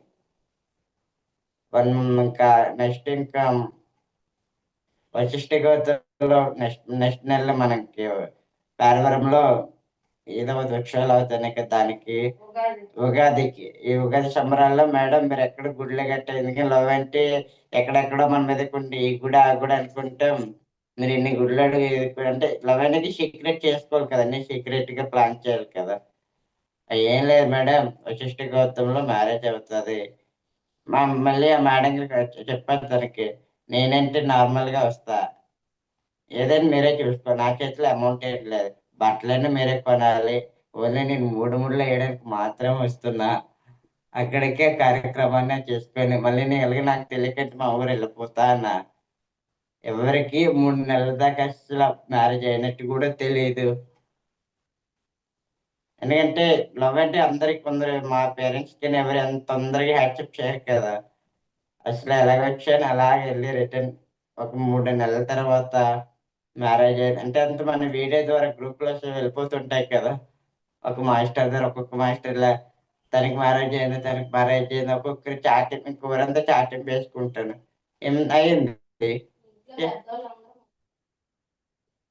ఇంకా నెక్స్ట్ ఇంకా వశిష్ఠ గౌతంలో నెక్స్ట్ నెలలో మనకి పేరవరంలో ఏదో ఒకటి వృక్షాలు అవుతున్నాయి కదా! దానికి ఉగాదికి. ఈ ఉగాది సంబరాల్లో మేడం మీరెక్కడ గుడిలో గట్టా ఎందుకంటే లవ్ అంటే ఎక్కడెక్కడో మన మీదకుండి ఈ గుడి, ఆ గుడి అనుకుంటాం. మీరు ఇన్ని గుడులు అంటే లవ్ అనేది సీక్రెట్ చేసుకోవాలి కదా! అన్నీ సీక్రెట్‌గా ప్లాన్ చేయాలి కదా! ఏం లేదు మేడం వశిష్ఠ గౌతంలో మ్యారేజ్ అవుతది. మళ్ళీ ఆ మేడం గారికి చెప్పాను తనకి. నేనంటే నార్మల్‌గా వస్తా. ఏదైనా మీరే చూసుకో. నా చేతిలో అమౌంట్ ఏం లేదు. బట్టలన్నీ మీరే కొనాలి. ఓన్లీ నేను 3 ముళ్ళు ఎయడానికి మాత్రమే వస్తున్నా. అక్కడికే కార్యక్రమాన్ని చేసుకొని మళ్ళీ నేను ఎలాగో నాకు తెలియకంటే మా ఊరు వెళ్ళిపోతా అన్నా. ఎవరికీ 3 నెలల దాకా అస్సల మ్యారేజ్ అయినట్టు కూడా తెలీదు. ఎందుకంటే లవ్ అంటే అందరికి కొందరు మా పేరెంట్స్‌కిని ఎవరు ఎంత తొందరగా యాక్సెప్ట్ చేయరు కదా! అసలు ఎలాగొచ్చాను అలాగే ఎళ్లి రిటర్న్ ఒక 3 నెలల తర్వాత మ్యారేజ్ అయింది. అంటే అంత మన వీడియో ద్వారా గ్రూప్‌లోకి వెళ్ళిపోతుంటాయి కదా! ఒక మాస్టర్ దగ్గర ఒక్కొక్క మాస్టర్‌లా తనకి మ్యారేజ్ అయింది, తనకి మ్యారేజ్ అయింది. ఒక్కొక్కరు చాటింగ్ ఇంక ఊరంతా చాటింగ్ చేసుకుంటాను. అయింది.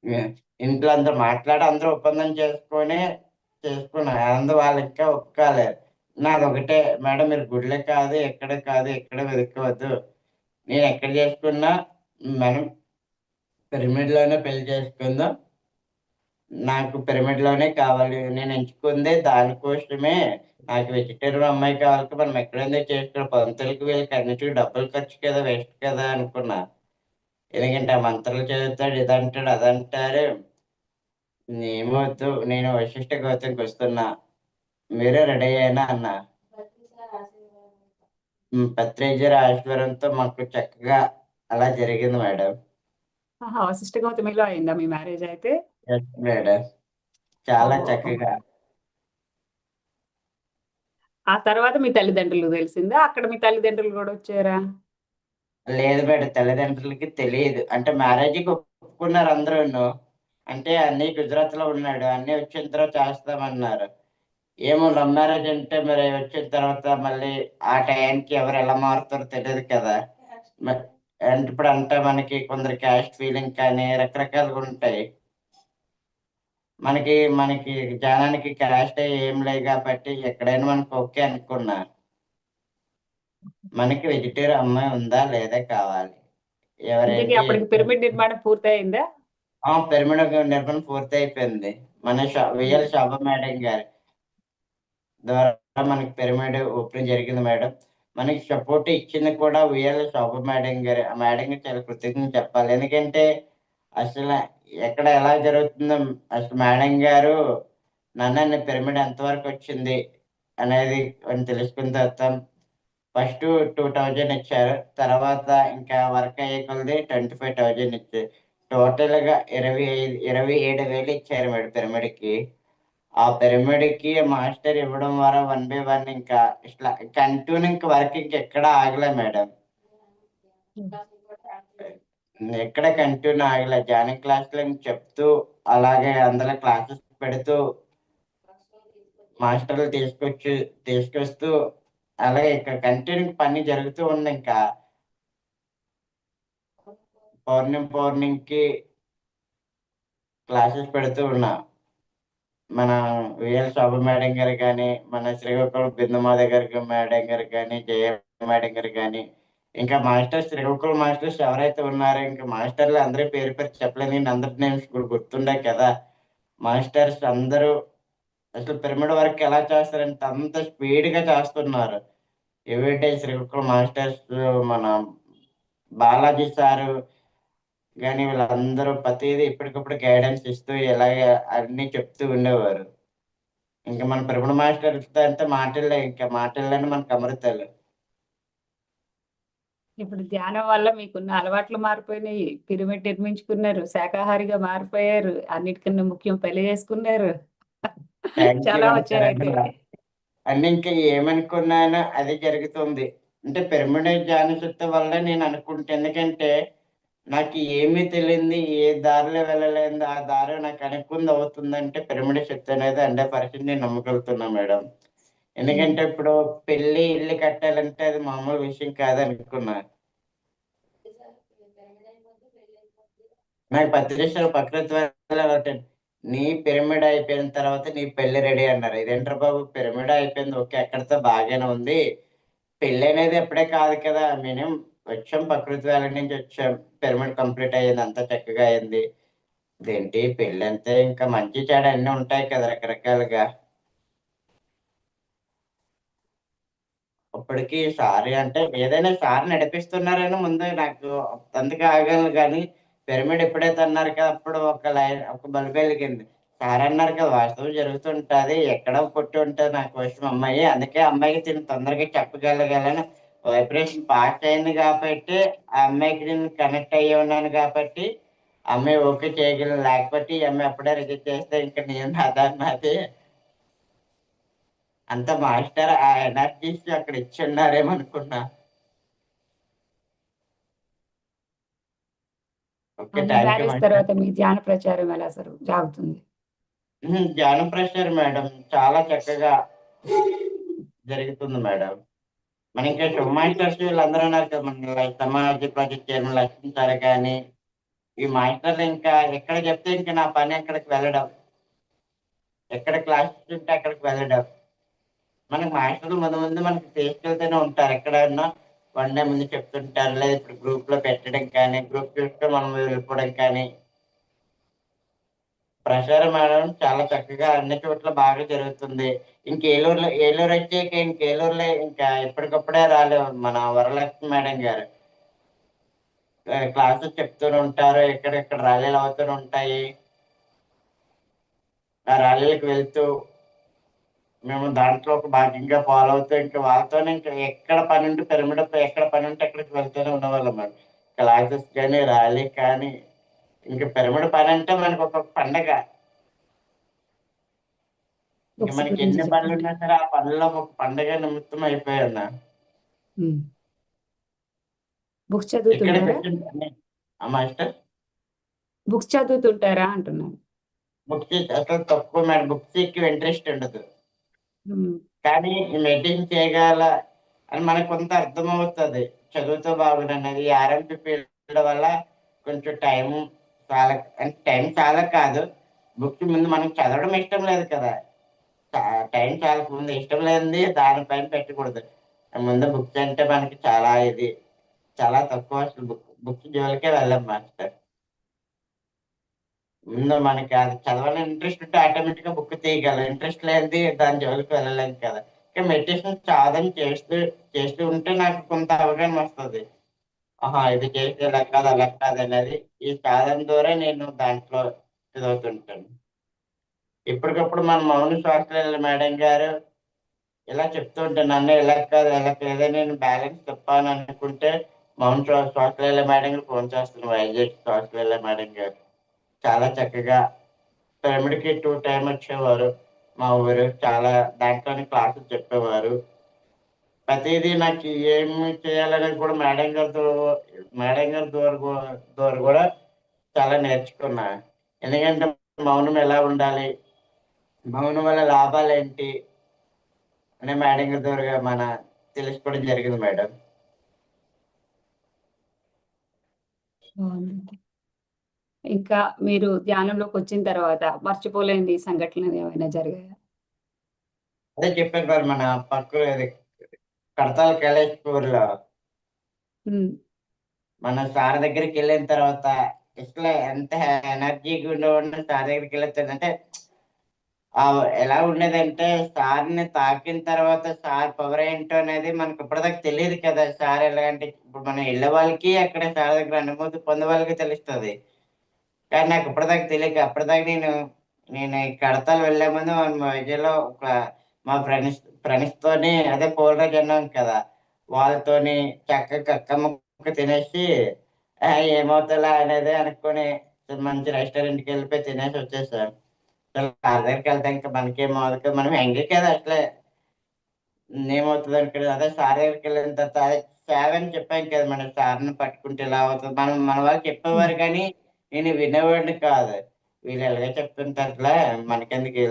హ్మ్. ఇంట్లో అందరూ మాట్లాడి అందరూ ఒప్పందం చేసుకున్నారు. వాళ్ళింకా ఒప్పుకోలేదు. నాదొకటే మేడం మీరు గుడిలో కాదు, ఎక్కడ కాదు, ఎక్కడ వెతుక్కోవద్దు. నేనెక్కడ చేసుకున్నా మనం పిరమిడ్‌లోనే పెళ్లి చేసుకుందాం. నాకు పిరమిడ్‌లోనే కావాలి. నేను ఎంచుకుందే దానికోసమే. నాకు వెజిటేరియన్ అమ్మాయి కావాలి మనం ఎక్కడైనా చేసుకోవడం పంతులకి వీళ్ళకి అన్నిటికి డబ్బులు ఖర్చు కదా! వేస్ట్ కదా! అనుకున్నా. ఎందుకంటే ఆ మంత్రాలు చదువుతాడు, ఇదంటాడు, అదంటారు. ఏమొద్దు నేను వశిష్ఠ గౌతంకొస్తున్నా. మీరే రెడీ అయ్యేనా అన్నా. పత్రిజర ఆశీర్వాదంతో మాకు చక్కగా అలా జరిగింది మేడం. ఆహా! వశిష్ఠ గౌతమిలో అయిందా మీ మ్యారేజ్ అయితే? Yes madam. చాలా ఓహ్! చక్కగా. ఆ తర్వాత మీ తల్లిదండ్రులకు తెలిసిందా? అక్కడ మీ తల్లిదండ్రులు గూడా వచ్చారా? లేదు మేడం తల్లిదండ్రులకి తెలీదు. అంటే మ్యారేజ్‌కి ఒప్పుకున్నారు అందరూను. అంటే అన్నయ్య గుజరాత్‌లో ఉన్నాడు. అన్నయ్య వచ్చిన తర్వాత చేస్తామన్నారు. ఏమో లవ్ మ్యారేజ్ అంటే మరి వచ్చిన తర్వాత మళ్ళీ ఆ టయానికి ఎవరు ఎలా మారుతారో తెలీదు కదా! మ అంటే ఇప్పుడంటే మనకి కొందరు క్యాస్ట్ ఫీలింగ్ కానీ రకరకాలుగుంటాయి. మనకి జనానికి క్యాస్ట్ ఏం లేదు కాబట్టి ఎక్కడైనా మనకు ఓకే అనుకున్నా. మనకి వెజిటేరియన్ అమ్మాయి ఉందా? లేదా కావాలి. ఇంతకీ ఎవరేంటి అప్పటికి పిరమిడ్ నిర్మాణం పూర్తయిందా? పిరమిడ్ నిర్మాణం పూర్తయిపోయింది. మన హ్మ్. విఎల్ శోభ మేడం గారి ద్వారా మనకి పిరమిడ్ ఓపెనింగ్ జరిగింది మేడం. మనకి సపోర్ట్ ఇచ్చింది కూడా ఉయ్యాల శోభ మేడం గారు. ఆ మేడం గారు చాలా కృతజ్ఞతలు చెప్పాలి. ఎందుకంటే అసలు ఎక్కడ ఎలా జరుగుతుందో అసలు మేడం గారు నన్ను పిరమిడ్ ఎంతవరకు వచ్చింది అనేది అని తెలుసుకున్న తర్వాత ఫస్ట్ 2000 ఇచ్చారు. తర్వాత ఇంకా వర్క్ అయ్యే కొలది 25,000 ఇచ్చారు. టోటల్‌గా 27,000 ఇచ్చారు మేడం పిరమిడ్‌కి. ఆ పిరమిడ్‌కి మాస్టర్ ఇవ్వడం ద్వారా వన్ బై వన్ ఇంకా ఇట్లా కంటిన్యూ ఇంక వర్క్ ఇంకెక్కడ ఆగలే మేడం. ఎక్కడ కంటిన్యూ ఆగలే. జాయినింగ్ క్లాస్‌లో ఇంక చెప్తూ అలాగే అందులో క్లాసెస్ పెడుతూ మాస్టర్‌లు తీసుకొస్తూ అలాగే ఇక్కడ కంటిన్యూ పని జరుగుతూ ఉంది ఇంకా. పౌర్ణమికి క్లాసెస్ పెడుతూ ఉన్నా. మన విఎల్ శోభ మేడం గారు కానీ, మన శ్రీకాకుళం బిందుమాధవ్ గారికి మేడం గారు కానీ, జయ మేడం గారు కానీ, ఇంకా మాస్టర్స్ శ్రీకాకుళం మాస్టర్స్ ఎవరైతే ఉన్నారో ఇంకా మాస్టర్లు అందరి పేరు పేరు చెప్పలేను కానీ అందరి నేమ్స్ ఇప్పుడు గుర్తుండే కదా. మాస్టర్స్ అందరూ అసలు పిరమిడ్ వర్క్ ఎలా చేస్తారంటే అంత స్పీడ్‌గా చేస్తున్నారు. ఎవ్రీడే శ్రీకాకుళం మాస్టర్స్ మన బాలాజీ సారు గాని వీళ్ళందరూ ప్రతీదీ ఎప్పటికప్పుడు గైడెన్స్ ఇస్తూ ఇలాగ అన్నీ చెప్తూ ఉండేవారు. ఇంక మన పిరమిడ్ మాస్టర్‌తో అంటే మాటల్లే ఇంకా మాటల్లోనే మనకు అమృతాలు. ఇప్పుడు ధ్యానం వల్ల మీకున్న అలవాట్లు మారిపోయినాయి. పిరమిడ్ నిర్మించుకున్నారు. శాకాహారిగా మారిపోయారు. అన్నిటికన్నా ముఖ్యం పెళ్లి చేసుకున్నారు. థాంక్ యూ చాలా అంటారండి. వచ్చాయయితే. అన్నీ ఇంకా ఏమనుకున్నానో అదే జరుగుతుంది. అంటే పిరమిడ్ ధ్యాన శక్తి వల్లే నేను అనుకుంటా. ఎందుకంటే నాకు ఏమీ తెలియంది, ఏ దారిలో వెళ్ళలేనిది ఆ దారి నాకు అనుకుంది అవుతుందంటే పిరమిడ్ శక్తి అనేది 100% నేను నమ్మగలుగుతున్నా మేడం. హ్మ్. ఎందుకంటే ఇప్పుడు పెళ్లి, ఇల్లు కట్టాలంటే అది మామూలు విషయం కాదనుకున్నా. నాకు పత్రికలు ప్రకృతి వల్ల ఒకటండి. నీ పిరమిడ్ అయిపోయిన తర్వాత నీ పెళ్లి రెడీ అన్నారు. ఇదేంట్రా బాబు పిరమిడ్ అయిపోయింది. ఓకే. అక్కడితో బాగానే ఉంది. పెళ్లనేది ఎప్పుడే కాదు కదా! వచ్చాం ప్రకృతి వ్యాలీ నుంచి వచ్చాం. పిరమిడ్ కంప్లీట్ అయ్యింది. అంతా చక్కగా అయింది. ఇదేంటి పెళ్ళంటే ఇంకా మంచి చెడు అన్నీ ఉంటాయి కదా రకరకాలుగా. అప్పటికి సారీ అంటే ఏదైనా సార్ నడిపిస్తున్నారని ముందు నాకు అంతగా ఆగాను గానీ, పిరమిడ్ ఎప్పుడైతే అన్నారు కదా! అప్పుడు ఒక బల్బు వెలిగింది. సార్ అన్నారు కదా! వాస్తవం జరుగుతుంటది. ఎక్కడో పుట్టి ఉంటది నా కోసం అమ్మాయి. అందుకే అమ్మాయికి తిను తొందరగా చెప్పగలగాలని వైబ్రేషన్ పాస్ అయింది కాబట్టి, ఆ అమ్మాయికి నేను కనెక్ట్ అయ్యి ఉన్నాను కాబట్టి, ఆ అమ్మాయి ఓకే చేయగలిగింది. లేకపోతే ఈ అమ్మాయి అప్పుడే రిజెక్ట్ చేస్తే ఇంక నేను నా దారి నాదే. అంత మాస్టర్ ఆ ఎనర్జీస్ అక్కడ ఇచ్చున్నారేమో అనుకున్నా. ఓకే. అవును. Thank you marriage master. తర్వాత మీ ధ్యాన ప్రచారం ఎలా సాగుతుంది? ధ్యానం ప్రచారం మేడం చాలా చక్కగా జరుగుతుంది మేడం. మన ఇంకా శుభ మాస్టర్స్ వీళ్ళందరూ ఉన్నారు కదా! మన సమాజ ప్రాజెక్ట్ చైర్మన్ లక్ష్మీ సార్ గాని, ఈ మాస్టర్లు ఇంకా ఎక్కడ చెప్తే ఇంక నా పని అక్కడికి వెళ్ళడం. ఎక్కడ క్లాసెస్ ఉంటే అక్కడికి వెళ్ళడం. మనకి మాస్టర్లు ముందు ముందు మనకి తీసుకెళ్తూనే ఉంటారు. ఎక్కడన్నా వన్ డే ముందు చెప్తుంటారు. లేదా ఇప్పుడు గ్రూప్‌లో పెట్టడం కానీ, గ్రూప్ చూస్తే మనం వెళ్ళిపోవడం కానీ ప్రచారం మేడం చాలా చక్కగా అన్ని చోట్ల బాగా జరుగుతుంది. ఏలూరులో ఇంకా ఎప్పటికప్పుడే మన వరలక్ష్మి మేడం గారు. క్లాసెస్ చెప్తూనే ఉంటారు. ఎక్కడెక్కడ ర్యాలీలు అవుతూనే ఉంటాయి. ఆ ర్యాలీలకు వెళ్తూ మేము దాంట్లో ఒక భాగంగా ఫాలో అవుతూ ఇంకా వాళ్ళతోనే ఇంకా ఎక్కడ పనుంటే ఎక్కడ పనుంటే అక్కడికి వెళ్తూనే ఉండేవాళ్ళం మేడం. క్లాసెస్ కానీ, ర్యాలీ కానీ ఇంక పిరమిడ్ పనంటే మనకొక పండగ. ఇంక బుక్స్ మనకి గురించి ఎన్ని చెప్పండి. పనులున్నా సరే, ఆ పనుల్లో ఒక పండగ నిమిత్తం అయిపోయాను. హ్మ్. బుక్స్ ఇక్కడ చదువుతుంటారా? కూర్చుంటాను. మాస్టర్ బుక్స్ చదువుతుంటారా అంటున్నాను. బుక్స్ అసలు తక్కువ మేడం. బుక్స్ ఎక్కువ ఇంట్రెస్ట్ ఉండదు. హ్మ్. కానీ ఈ మెయింటైన్ చేయగల అని మనకు కొంత అర్థమవుతది. చదువుతో బాగుననేది. ఈ ఆర్ఎంపీ ఫీల్డ్ వల్ల కొంచెం చాలా టైం చాలా కాదు. బుక్స్ ముందు మనకు చదవడం ఇష్టం లేదు కదా! చా టైం చాలక ముందు ఇష్టం లేనిది దానిపైన పెట్టకూడదు. ముందు బుక్స్ అంటే మనకి చాలా తక్కువ అసలు బుక్స్ జోలికే వెళ్ళం మాస్టర్. ముందు మనకి అది చదవాలని ఇంట్రెస్ట్ ఉంటే ఆటోమేటిక్‌గా బుక్ తీయగలం. ఇంట్రెస్ట్ లేనిది దాని జోలికి వెళ్ళలేం కదా! ఇంకా మెడిటేషన్ సాధన చేస్తూ చేస్తూ ఉంటే నాకు కొంత అవగాహన వస్తుంది. ఆహా, ఇది చేస్తే ఇలా కాదు అలా కాదు అనేది ఈ సాధన ద్వారా నేను దాంట్లో ఇదవుతుంటాను. ఇప్పటికప్పుడు మన మౌన శ్వాస మేడం గారు ఇలా చెప్తూ ఉంటాను, నన్ను ఇలా కాదు ఎలా ఏదో నేను బ్యాలెన్స్ తప్పాను అనుకుంటే మౌన శ్వాస మేడం గారు ఫోన్ చేస్తాను, వైజాగ్ శ్వాస మేడం గారు చాలా చక్కగా పిరమిడ్కి 2 టైమ్ వచ్చేవారు. మా ఊరు చాలా దాంట్లోని క్లాసులు చెప్పేవారు. ప్రతిదీ నాకు ఏమి చేయాలనేది కూడా మేడం గారి ద్వారా కూడా చాలా నేర్చుకున్నా. ఎందుకంటే మౌనం ఎలా ఉండాలి, మౌనం వల్ల లాభాలేంటి అనే మేడం గారి ద్వారా తెలుసుకోవడం జరిగింది మేడం. బాగుందండి. ఇంకా మీరు ధ్యానంలోకి వచ్చిన తర్వాత మర్చిపోలేని సంఘటనలు ఏమైనా జరిగాయా? అదే చెప్పాను మరి మన పక్కన ఇది కడతాల కైలాసపూర్లో హ్మ్. మన సార్ దగ్గరికి వెళ్ళిన తర్వాత ఇట్లా ఎంత ఎనర్జీగా ఉండేవాడిని సార్ దగ్గరికి వెళ్ళొచ్చాను అంటే ఎలా ఉండేదంటే సార్ని తాకిన తర్వాత సార్ పవర్ ఏంటో అనేది మనకు ఇప్పటిదాకా తెలియదు కదా. సార్ ఎలాగంటే ఇప్పుడు మనం వెళ్ళే వాళ్ళకి అక్కడ సార్ దగ్గర అనుభూతి పొందే వాళ్ళకి తెలుస్తుంది. కానీ నాకు ఇప్పటిదాకా తెలియక అప్పటిదాకా నేను ఈ కడతాలు వెళ్ళే ముందు మన విజయలో మా ఫ్రెండ్స్ తోని అదే పోలరాజ్ అన్నాం కదా, వాళ్ళతోని చక్కగా కక్క ముక్క తినేసి ఏమవుతుందా అనేది అనుకొని మంచి రెస్టారెంట్కి వెళ్ళిపోయి తినేసి వచ్చేసాం. సార్ దగ్గరికి వెళ్తే ఇంకా మనకేం అవ్వదు కదా, మనం ఎంగే కదా అట్లే ఏమవుతుంది అనుకోలేదు. అదే సార్ దగ్గరికి వెళ్ళిన తర్వాత అదే సేవ అని చెప్పాం కదా, మన సార్ని పట్టుకుంటే ఇలా అవుతుంది మన వాళ్ళు హ్మ్. చెప్పేవారు కానీ నేను వినేవాడిని కాదు. వీళ్ళు ఎలాగ చెప్తుంటారులే, మనకెందుకు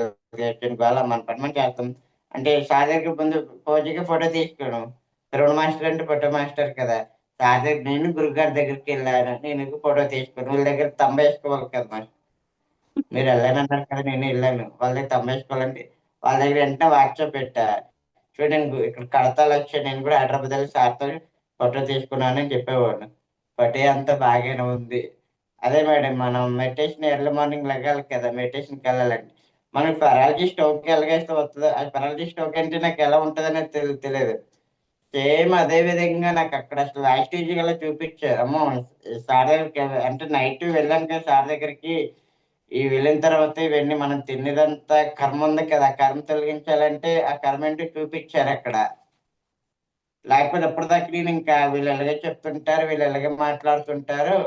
వాళ్ళ మన పని మనం చేస్తాం అంటే సార్ దగ్గర ముందు ఫోజీగా ఫోటో తీసుకోవడం. ద్రోణ మాస్టర్ అంటే ఫోటో మాస్టర్ కదా, సార్ దగ్గర నేను గురుగారి దగ్గరికి వెళ్ళాను, నేను ఫోటో తీసుకుని వీళ్ళ దగ్గర తంబ వేసుకోవాలి కదా మరి. మీరు వెళ్ళానన్నారు కదా, నేను వెళ్ళాను వాళ్ళ దగ్గర తంబ వేసుకోవాలంటే వాళ్ళ దగ్గర వెంటనే వాట్సాప్ పెట్టా, చూడండి ఇక్కడ కడతాలు వచ్చాయి, నేను కూడా హైదరాబాద్ వెళ్ళి సార్తో ఫోటో తీసుకున్నానని చెప్పేవాడు. ఫోటో అంతా బాగానే ఉంది. అదే మేడం మనం మెడిటేషన్ ఎర్లీ మార్నింగ్ లెగాలి కదా, మెడిటేషన్కి వెళ్ళాలంటే మనకి పెరాలజీ స్ట్రోక్ ఎలాగైతే వస్తుందో అది పెరాలజీ స్ట్రోక్ అంటే నాకు ఎలా ఉంటుంది అనేది తెలియదు. సేమ్ అదే విధంగా నాకు అక్కడ అసలు లాస్ట్ గల చూపించారు. అమ్మో, సార్ దగ్గరికి అంటే నైట్ వెళ్ళాను కదా సార్ దగ్గరికి, ఈ వెళ్ళిన తర్వాత ఇవన్నీ మనం తినేదంతా కర్మ ఉంది కదా, ఆ కర్మ తొలగించాలంటే ఆ కర్మ ఏంటో చూపించారు అక్కడ. లేకపోతే ఎప్పటిదాకా నేను ఇంకా వీళ్ళు ఎలాగే చెప్తుంటారు, వీళ్ళు ఎలాగే మాట్లాడుతుంటారు,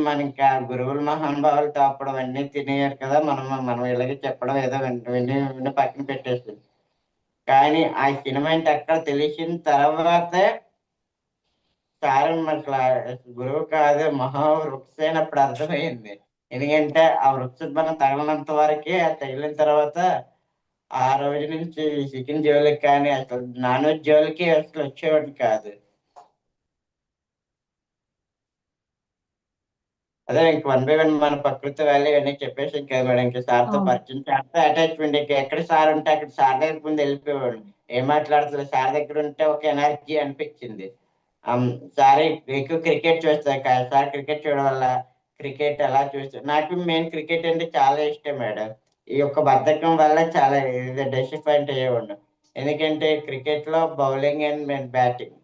మన ఇంకా గురువులు మహానుభావులతో అప్పుడు అన్నీ తినేయారు కదా, మనం మనం ఇలాగే చెప్పడం ఏదో విని విని పక్కన పెట్టేసి. కానీ ఆ సినిమా ఏంటి అక్కడ తెలిసిన తర్వాతే సార్ మన గురువు కాదు మహావృక్ష అయినప్పుడు అర్థమైంది. ఎందుకంటే ఆ వృక్ష మనం తగలనంత వరకే, అది తగిలిన తర్వాత ఆ రోజు నుంచి చికెన్ జోలికి కానీ అసలు నాన్ వెజ్ జోలికి అసలు వచ్చేవాడిని కాదు. అదే ఇంక వన్ బై వన్ మన ప్రకృతి వాల్యూ అన్నీ చెప్పేసి ఇంకా మేడం ఇంకా సార్తో అవును. పరిచయం సార్తో అటాచ్మెంట్ ఇంకా ఎక్కడ సార్ ఉంటే అక్కడ సార్ దగ్గర ముందు వెళ్ళిపోయేవాడు. ఏం మాట్లాడుతుంది సార్ దగ్గర ఉంటే ఒక ఎనర్జీ అనిపించింది. ఆమ్, సార్ ఎక్కువ క్రికెట్ చూస్తారు కదా, సార్ క్రికెట్ చూడడం వల్ల క్రికెట్ అలా చూస్తారు. నాకు మెయిన్ క్రికెట్ అంటే చాలా ఇష్టం మేడం. ఈ యొక్క బద్ధకం వల్ల చాలా డిసప్పాయింట్ అయ్యేవాడు. ఎందుకంటే క్రికెట్ లో బౌలింగ్ అండ్ బ్యాటింగ్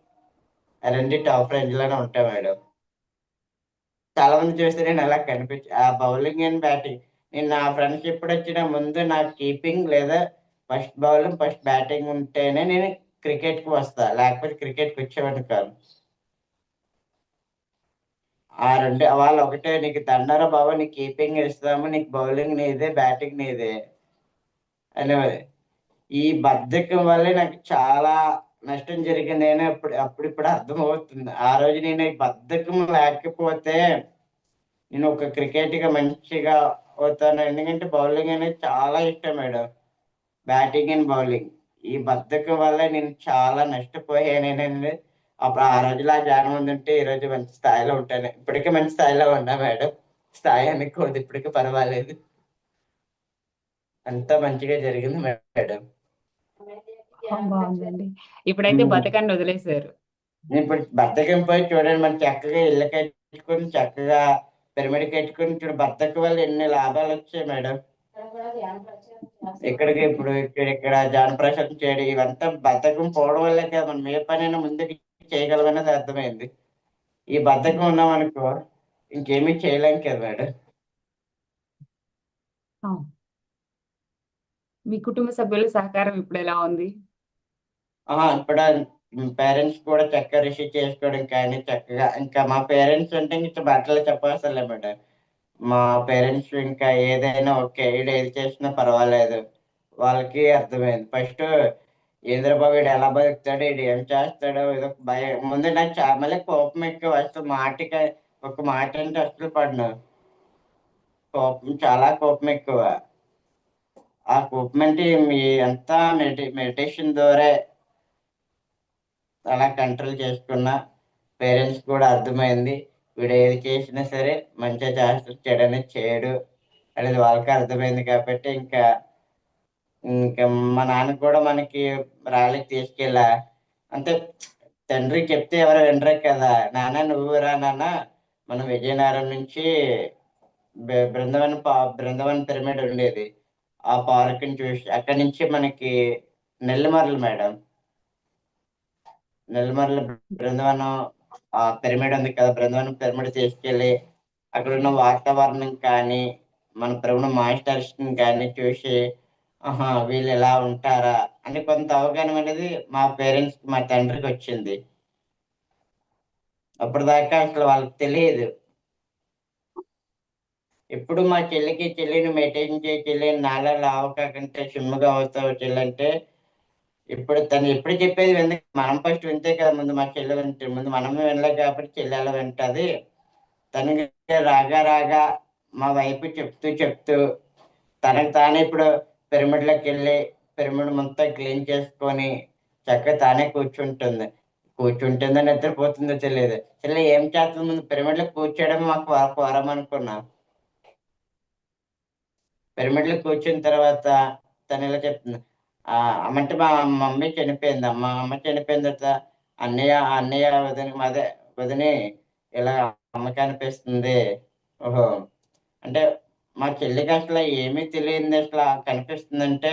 రెండు టాప్ రేంజ్ లోనే ఉంటాయి మేడం. చాలా మంది చూస్తే నేను అలా ఆ బౌలింగ్ అండ్ బ్యాటింగ్ నేను నా ఫ్రెండ్స్ ఎప్పుడు వచ్చినా ముందు నాకు కీపింగ్ లేదా ఫస్ట్ బౌలింగ్ ఫస్ట్ బ్యాటింగ్ ఉంటేనే నేను క్రికెట్ కి వస్తా, లేకపోతే క్రికెట్ కి వచ్చేవాడిని కాదు. ఆ రెండు వాళ్ళు ఒకటే, నీకు దండరా బాబు, నీకు కీపింగ్ ఇస్తాము, నీకు బౌలింగ్ నీదే బ్యాటింగ్ నీదే అనేవారు. ఈ బద్ధకం వల్లే నాకు చాలా నష్టం జరిగింది అని అప్పుడిప్పుడు అర్థమవుతుంది. ఆ రోజు నేను ఈ బద్ధకం లేకపోతే నేను ఒక క్రికెట్‌గా మంచిగా అవుతాను. ఎందుకంటే బౌలింగ్ అనేది చాలా ఇష్టం మేడం. Batting and bowling. ఈ బద్ధకం వల్ల నేను చాలా నష్టపోయానేనండి. అప్పుడు ఆ రోజులో ఆ జ్ఞానం ఉండుంటే ఈరోజు మంచి స్థాయిలో ఉంటాను. ఇప్పటికే మంచి స్థాయిలో ఉన్నా మేడం. స్థాయి అనుకోదు, ఇప్పటికి పర్వాలేదు. అంతా మంచిగా జరిగింది మేడం. బావుందండి. ఇప్పుడైతే హ్మ్. బతకాన్ని వదిలేసారు. ఇప్పుడు బద్ధకం పోయి చూడండి, మనం చక్కగా ఇల్లు కట్టుకొని చక్కగా పిరమిడ్ కట్టుకొని చూడు, బద్ధకం వల్ల ఎన్ని లాభాలొచ్చాయి మేడం. ఇక్కడికి ఇప్పుడు ఇక్కడ జానప్రసాదం చేయడం ఇవంతా బద్ధకం పోవడం వల్లే కదా మనం ఏ పనైనా ముందుకు చేయగలమనేది అర్థమైంది. ఈ బద్ధకం ఉన్నాం అనుకో ఇంకేమీ చేయలేం కదా మేడం. అవును. మీ కుటుంబ సభ్యుల సహకారం ఇప్పుడు ఎలా ఉంది? ఇప్పుడు పేరెంట్స్ కూడా చక్కగా రిసీవ్ చేసుకోవడం కానీ చక్కగా ఇంకా మా పేరెంట్స్ అంటే ఇంకా బట్టలు చెప్పవసరం మేడం. మా పేరెంట్స్ ఇంకా ఏదైనా ఓకే ఈడు ఏది చేసినా పర్వాలేదు. వాళ్ళకి అర్థమైంది. ఫస్ట్ ఏందిరా బాబు ఈడు ఎలా బతుకుతాడు, ఈడు ఏం చేస్తాడో ఏదో భయం. ముందు నాకు మళ్ళీ కోపం ఎక్కువ. అసలు మాటకి ఒక మాట అంటే అసలు పడను. కోపం చాలా కోపం ఎక్కువ. ఆ కోపం అంటే మీ అంతా మెడిటేషన్ ద్వారా అలా కంట్రోల్ చేసుకున్నా. పేరెంట్స్ కూడా అర్థమైంది. వీడు ఏది చేసినా సరే మంచిగా చేస్తాడు, చెడనేది చేయడు అనేది వాళ్ళకి అర్థమైంది కాబట్టి ఇంకా మా నాన్న కూడా మనకి ర్యాలీకి తీసుకెళ్ళా. అంటే తండ్రి చెప్తే ఎవరు వినరు కదా. నాన్న నువ్వు రా నాన్న మనం విజయనగరం నుంచి బృందావన్ పిరమిడ్ ఉండేది. ఆ పార్క్ని చూసి అక్కడి నుంచి మనకి నెల్లిమర్ల మేడం. నెల్లిమర్ల బృందావనం పిరమిడ్ ఉంది కదా, బృందావనం పిరమిడ్ తీసుకెళ్ళి అక్కడ ఉన్న వాతావరణం కానీ మన ప్రభుత్వ మాస్టర్స్ కానీ చూసి ఆహా వీళ్ళు ఎలా ఉంటారా అని కొంత అవగాహన అనేది మా పేరెంట్స్ మా తండ్రికి వచ్చింది. అప్పటిదాకా అసలు వాళ్ళకి తెలియదు. ఇప్పుడు మా చెల్లిని మెయింటైన్ చేయి చెల్లి నాలా లావు కాకంటే చిమ్మగా అవుతావు చెల్లి అంటే ఇప్పుడు తను ఎప్పుడు చెప్పేది వింది. మనం ఫస్ట్ వింటే కదా ముందు మా చెల్లి వింటే ముందు మనమే వినలేదు కాబట్టి చెల్లి ఎలా వింటది. తనకి రాగా రాగా మా వైపు చెప్తూ తనకు తానే ఇప్పుడు పిరమిడ్లోకి వెళ్ళి పిరమిడ్ మొత్తం క్లీన్ చేసుకొని చక్కగా తానే కూర్చుంటుందో నిద్రపోతుందో తెలియదు. చెల్లి ఏం చేస్తుంది ముందు పిరమిడ్లో కూర్చోవడం మాకు వారం అనుకున్నా. పిరమిడ్లో కూర్చున్న తర్వాత తను ఇలా చెప్తుంది. అమ్మంటే మా మమ్మీ చనిపోయింది. మా అమ్మ చనిపోయిన తర్వాత అన్నయ్య వదిని ఇలా అమ్మకి అనిపిస్తుంది. ఓహో అంటే మా చెల్లికి అసలు ఏమీ తెలియదు అసలు కనిపిస్తుందంటే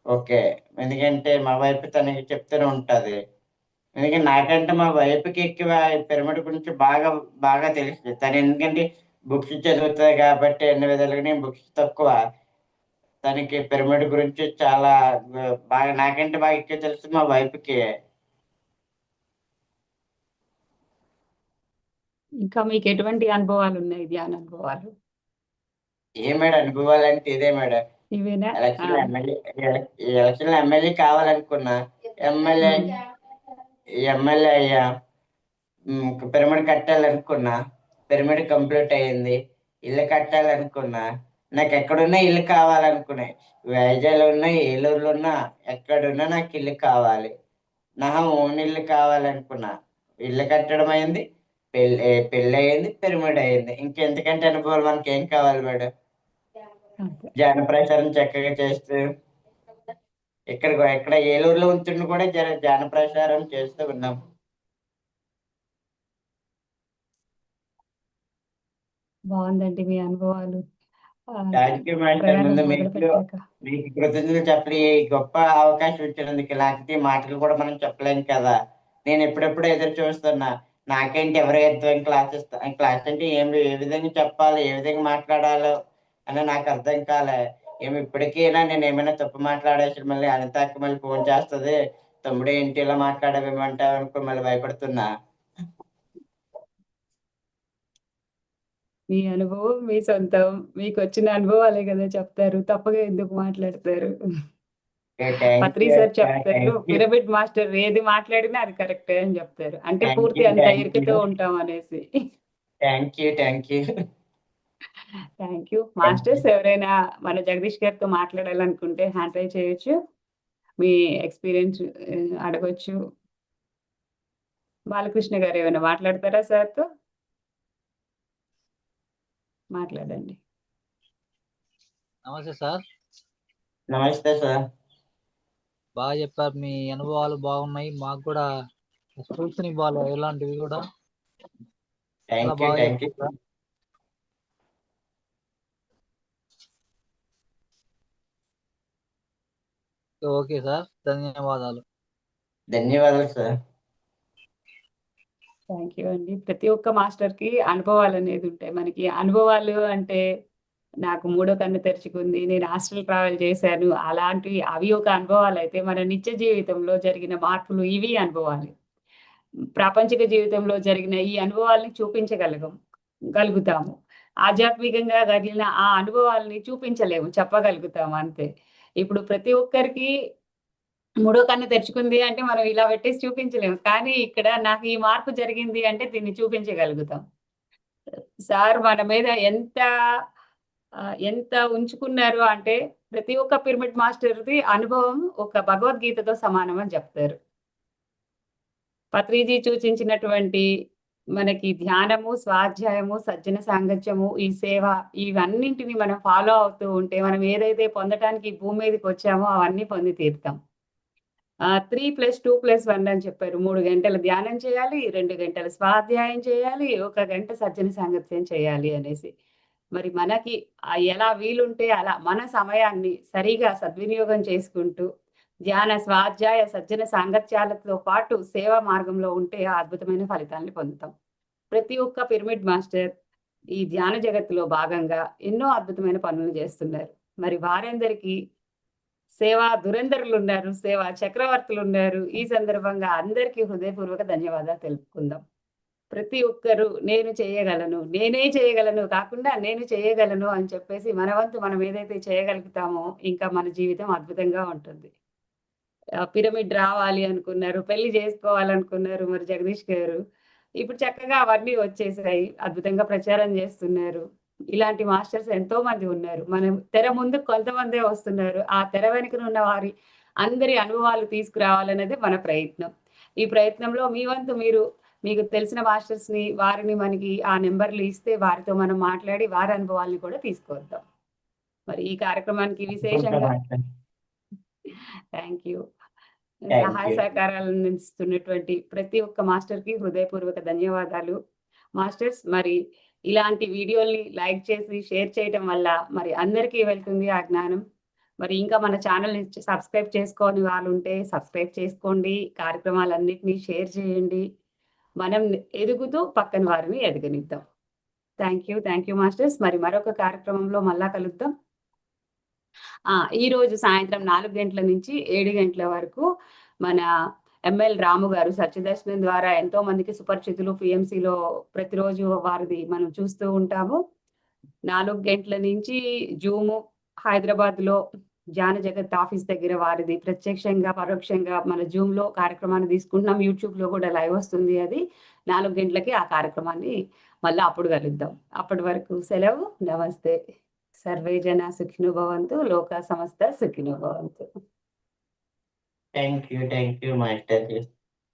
ఓకే. ఎందుకంటే మా వైపు తనకి చెప్తూనే ఉంటుంది. ఎందుకంటే నాకంటే మా వైపుకి ఎక్కువ పిరమిడ్ గురించి బాగా బాగా తెలుస్తుంది. తను ఎందుకంటే బుక్స్ చదువుతుంది కాబట్టి అన్ని విధాలుగా నేను బుక్స్ తక్కువ. తనకి పిరమిడ్ గురించి చాలా బాగా నాకంటే బాగా ఎక్కువ తెలుసు మా వైపుకి. ఇంకా మీకు ఎటువంటి అనుభవాలు ఉన్నాయి, ధ్యాన అనుభవాలు? ఏ మేడం అనుభవాలంటే ఇదే మేడం. ఇవేనా? ఎలక్షన్ ఎమ్మెల్యే కావాలనుకున్నా. ఎమ్మెల్యే ఎమ్మెల్యే అయ్యా. పిరమిడ్ కట్టాలనుకున్నా. పిరమిడ్ కంప్లీట్ అయ్యింది. ఇల్లు కట్టాలనుకున్నా. నాకు ఎక్కడున్నా ఇల్లు కావాలనుకున్నా. వైజాగ్లో ఉన్నా, ఏలూరులో ఉన్నా, ఎక్కడున్నా నాకు ఇల్లు కావాలి. నా ఓన్ ఇల్లు కావాలనుకున్నా. ఇల్లు కట్టడం అయింది, పెళ్ళి అయింది, పిరమిడ్ అయింది. ఇంకెంతకంటే అనుభవాలు మనకి ఏం కావాలి మేడం? జాన ప్రచారం చక్కగా చేస్తూ ఎక్కడ ఏలూరులో ఉంటుండి కూడా జాన ప్రచారం చేస్తూ ఉన్నాం. బాగుందండి మీ అనుభవాలు. Thank you madam. ప్రయాణం ముందు మొదలు పెట్టాక మీకు కృతజ్ఞతలు చెప్పి గొప్ప అవకాశం ఇచ్చినందుకు. లేకపోతే ఈ మాటలు కూడా మనం చెప్పలేం కదా. నేను ఎప్పుడెప్పుడు ఎదురు చూస్తున్నా. నాకేంటి ఎవరు క్లాస్ అంటే ఏ విధంగా చెప్పాలి, ఏ విధంగా మాట్లాడాలో అని నాకు అర్థం కాలే. ఇప్పటికైనా నేను ఏమైనా తప్పు మాట్లాడేసి మళ్ళీ అనితకి మళ్ళీ ఫోన్ చేస్తుంది. తమ్ముడు ఏంటి ఇలా మాట్లాడవేమంటావు అనుకో మళ్ళీ భయపడుతున్నా. మీ అనుభవం మీ సొంతం. మీకు వచ్చిన అనుభవాలే కదా చెప్తారు, తప్పగా ఎందుకు మాట్లాడతారు? పత్రి సార్ చెప్తారు, పిరమిడ్ మాస్టర్ ఏది మాట్లాడినా అది కరెక్టే అని చెప్తారు. అంటే పూర్తి అంత ఇరుకుతో ఉంటాం అనేసి. Thank you. Thank you. Masters ఎవరైనా మన జగదీష్ గారితో మాట్లాడాలనుకుంటే హ్యాండ్ రైజ్ చేయొచ్చు. మీ ఎక్స్పీరియన్స్ అడగొచ్చు. బాలకృష్ణ గారు ఏమైనా మాట్లాడతారా సార్తో? మాట్లాడండి. నమస్తే సార్. నమస్తే సార్. బాగా చెప్పారు. మీ అనుభవాలు బాగున్నాయి. మాకు కూడా స్ఫూర్తినివ్వాలి ఇలాంటివి కూడా. చాలా బాగా చెప్పారు సార్. ఓకే సార్, ధన్యవాదాలు. ధన్యవాదాలు సార్. థ్యాంక్ యూ అండి. ప్రతి ఒక్క మాస్టర్‌కి అనుభవాలు అనేది ఉంటాయి. మనకి అనుభవాలు అంటే నాకు మూడో కన్ను తెరుచుకుంది. నేను హాస్టల్ ట్రావెల్ చేశాను. అలాంటివి అవి ఒక అనుభవాలైతే మన నిత్య జీవితంలో జరిగిన మార్పులు ఇవి అనుభవాలు. ప్రాపంచిక జీవితంలో జరిగిన ఈ అనుభవాల్ని గలుగుతాము. ఆధ్యాత్మికంగా కలిగిన ఆ అనుభవాల్ని చూపించలేము. చెప్పగలుగుతాము అంతే. ఇప్పుడు ప్రతి ఒక్కరికి మూడో కన్ను తెరుచుకుంది అంటే మనం ఇలా పెట్టేసి చూపించలేము. కానీ ఇక్కడ నాకు ఈ మార్పు జరిగింది అంటే దీన్ని చూపించగలుగుతాం. సార్ మన మీద ఎంత ఉంచుకున్నారు అంటే ప్రతి ఒక్క పిరమిడ్ మాస్టర్‌ది అనుభవం ఒక భగవద్గీతతో సమానం అని చెప్తారు. పత్రిజీ సూచించినటువంటి మనకి ధ్యానము, స్వాధ్యాయము, సజ్జన సాంగత్యము, ఈ సేవ ఇవన్నింటిని మనం ఫాలో అవుతూ ఉంటే మనం ఏదైతే పొందటానికి ఈ భూమి మీదకొచ్చామో అవన్నీ పొంది తీరుతాం. 3+2+1 అని చెప్పారు. 3 గంటలు ధ్యానం చేయాలి, 2 గంటలు స్వాధ్యాయం చేయాలి, 1 గంట సజ్జన సాంగత్యం చేయాలి అనేసి. మరి మనకి ఎలా వీలుంటే అలా మన సమయాన్ని సరిగా సద్వినియోగం చేసుకుంటూ ధ్యాన, స్వాధ్యాయ, సజ్జన సాంగత్యాలతో పాటు సేవా మార్గంలో ఉంటే ఆ అద్భుతమైన ఫలితాల్ని పొందుతాం. ప్రతి ఒక్క పిరమిడ్ మాస్టర్ ఈ ధ్యాన జగత్తులో భాగంగా ఎన్నో అద్భుతమైన పనులు చేస్తున్నారు. మరి వారందరికీ సేవా దురంధరులున్నారు, సేవా చక్రవర్తులున్నారు. ఈ సందర్భంగా అందరికీ హృదయపూర్వక ధన్యవాదాలు తెలుపుకుందాం. ప్రతి ఒక్కరు నేను చేయగలను, నేనే చేయగలను కాకుండా నేను చేయగలను అని చెప్పేసి మన వంతు మనం ఏదైతే చేయగలుగుతామో ఇంకా మన జీవితం అద్భుతంగా ఉంటుంది. పిరమిడ్ రావాలి అనుకున్నారు, పెళ్లి చేసుకోవాలనుకున్నారు మరి జగదీష్ గారు. ఇప్పుడు చక్కగా అవన్నీ వచ్చేసాయి. అద్భుతంగా ప్రచారం చేస్తున్నారు. ఇలాంటి మాస్టర్స్ ఎంతో మంది ఉన్నారు. మనం తెర ముందు కొంతమందే వస్తున్నారు. ఆ తెర వెనుకన ఉన్న వారి అందరి అనుభవాలు తీసుకురావాలనేది మన ప్రయత్నం. ఈ ప్రయత్నంలో మీ వంతు మీరు మీకు తెలిసిన మాస్టర్స్‌ని వారిని మనకి ఆ నంబర్‌లు ఇస్తే వారితో మనం మాట్లాడి వారి అనుభవాల్ని కూడా తీసుకొద్దాం. మరి ఈ కార్యక్రమానికి విశేషంగా థ్యాంక్ యూ. థ్యాంక్ సహాయ యూ. సహకారాలను అందిస్తున్నటువంటి ప్రతి ఒక్క మాస్టర్‌కి హృదయపూర్వక ధన్యవాదాలు. మాస్టర్స్ మరి ఇలాంటి వీడియోల్ని లైక్ చేసి, షేర్ చేయటం వల్ల మరి అందరికీ వెళ్తుంది ఆ జ్ఞానం. మరి ఇంకా మన ఛానల్‌ని సబ్స్క్రైబ్ చేసుకోని వాళ్ళుంటే సబ్స్క్రైబ్ చేసుకోండి. కార్యక్రమాలన్నిటిని షేర్ చేయండి. మనం ఎదుగుతూ పక్కన వారిని ఎదగనిద్దాం. Thank you masters. మరి మరొక కార్యక్రమంలో మళ్ళా కలుద్దాం. ఈరోజు సాయంత్రం 4 గంటల నుంచి 7 గంటల వరకు మన ఎంఎల్ రాము గారు సత్యదర్శనం ద్వారా ఎంతో మందికి సుపరిచితులు. పిఎంసిలో ప్రతిరోజు వారిది మనం చూస్తూ ఉంటాము. 4 గంటల నుంచి జూము హైదరాబాద్‌లో ధ్యాన జగత్ ఆఫీస్ దగ్గర వారిది ప్రత్యక్షంగా, పరోక్షంగా మన జూమ్‌లో కార్యక్రమాన్ని తీసుకుంటున్నాం. యూట్యూబ్‌లో కూడా లైవ్ వస్తుంది అది. 4 గంటలకి ఆ కార్యక్రమాన్ని మళ్ళా అప్పుడు కలుద్దాం. అప్పటి వరకు సెలవు. నమస్తే. సర్వే జన సుఖినో భవంతు. లోకా సమస్త సుఖినో భవంతు. Thank you master.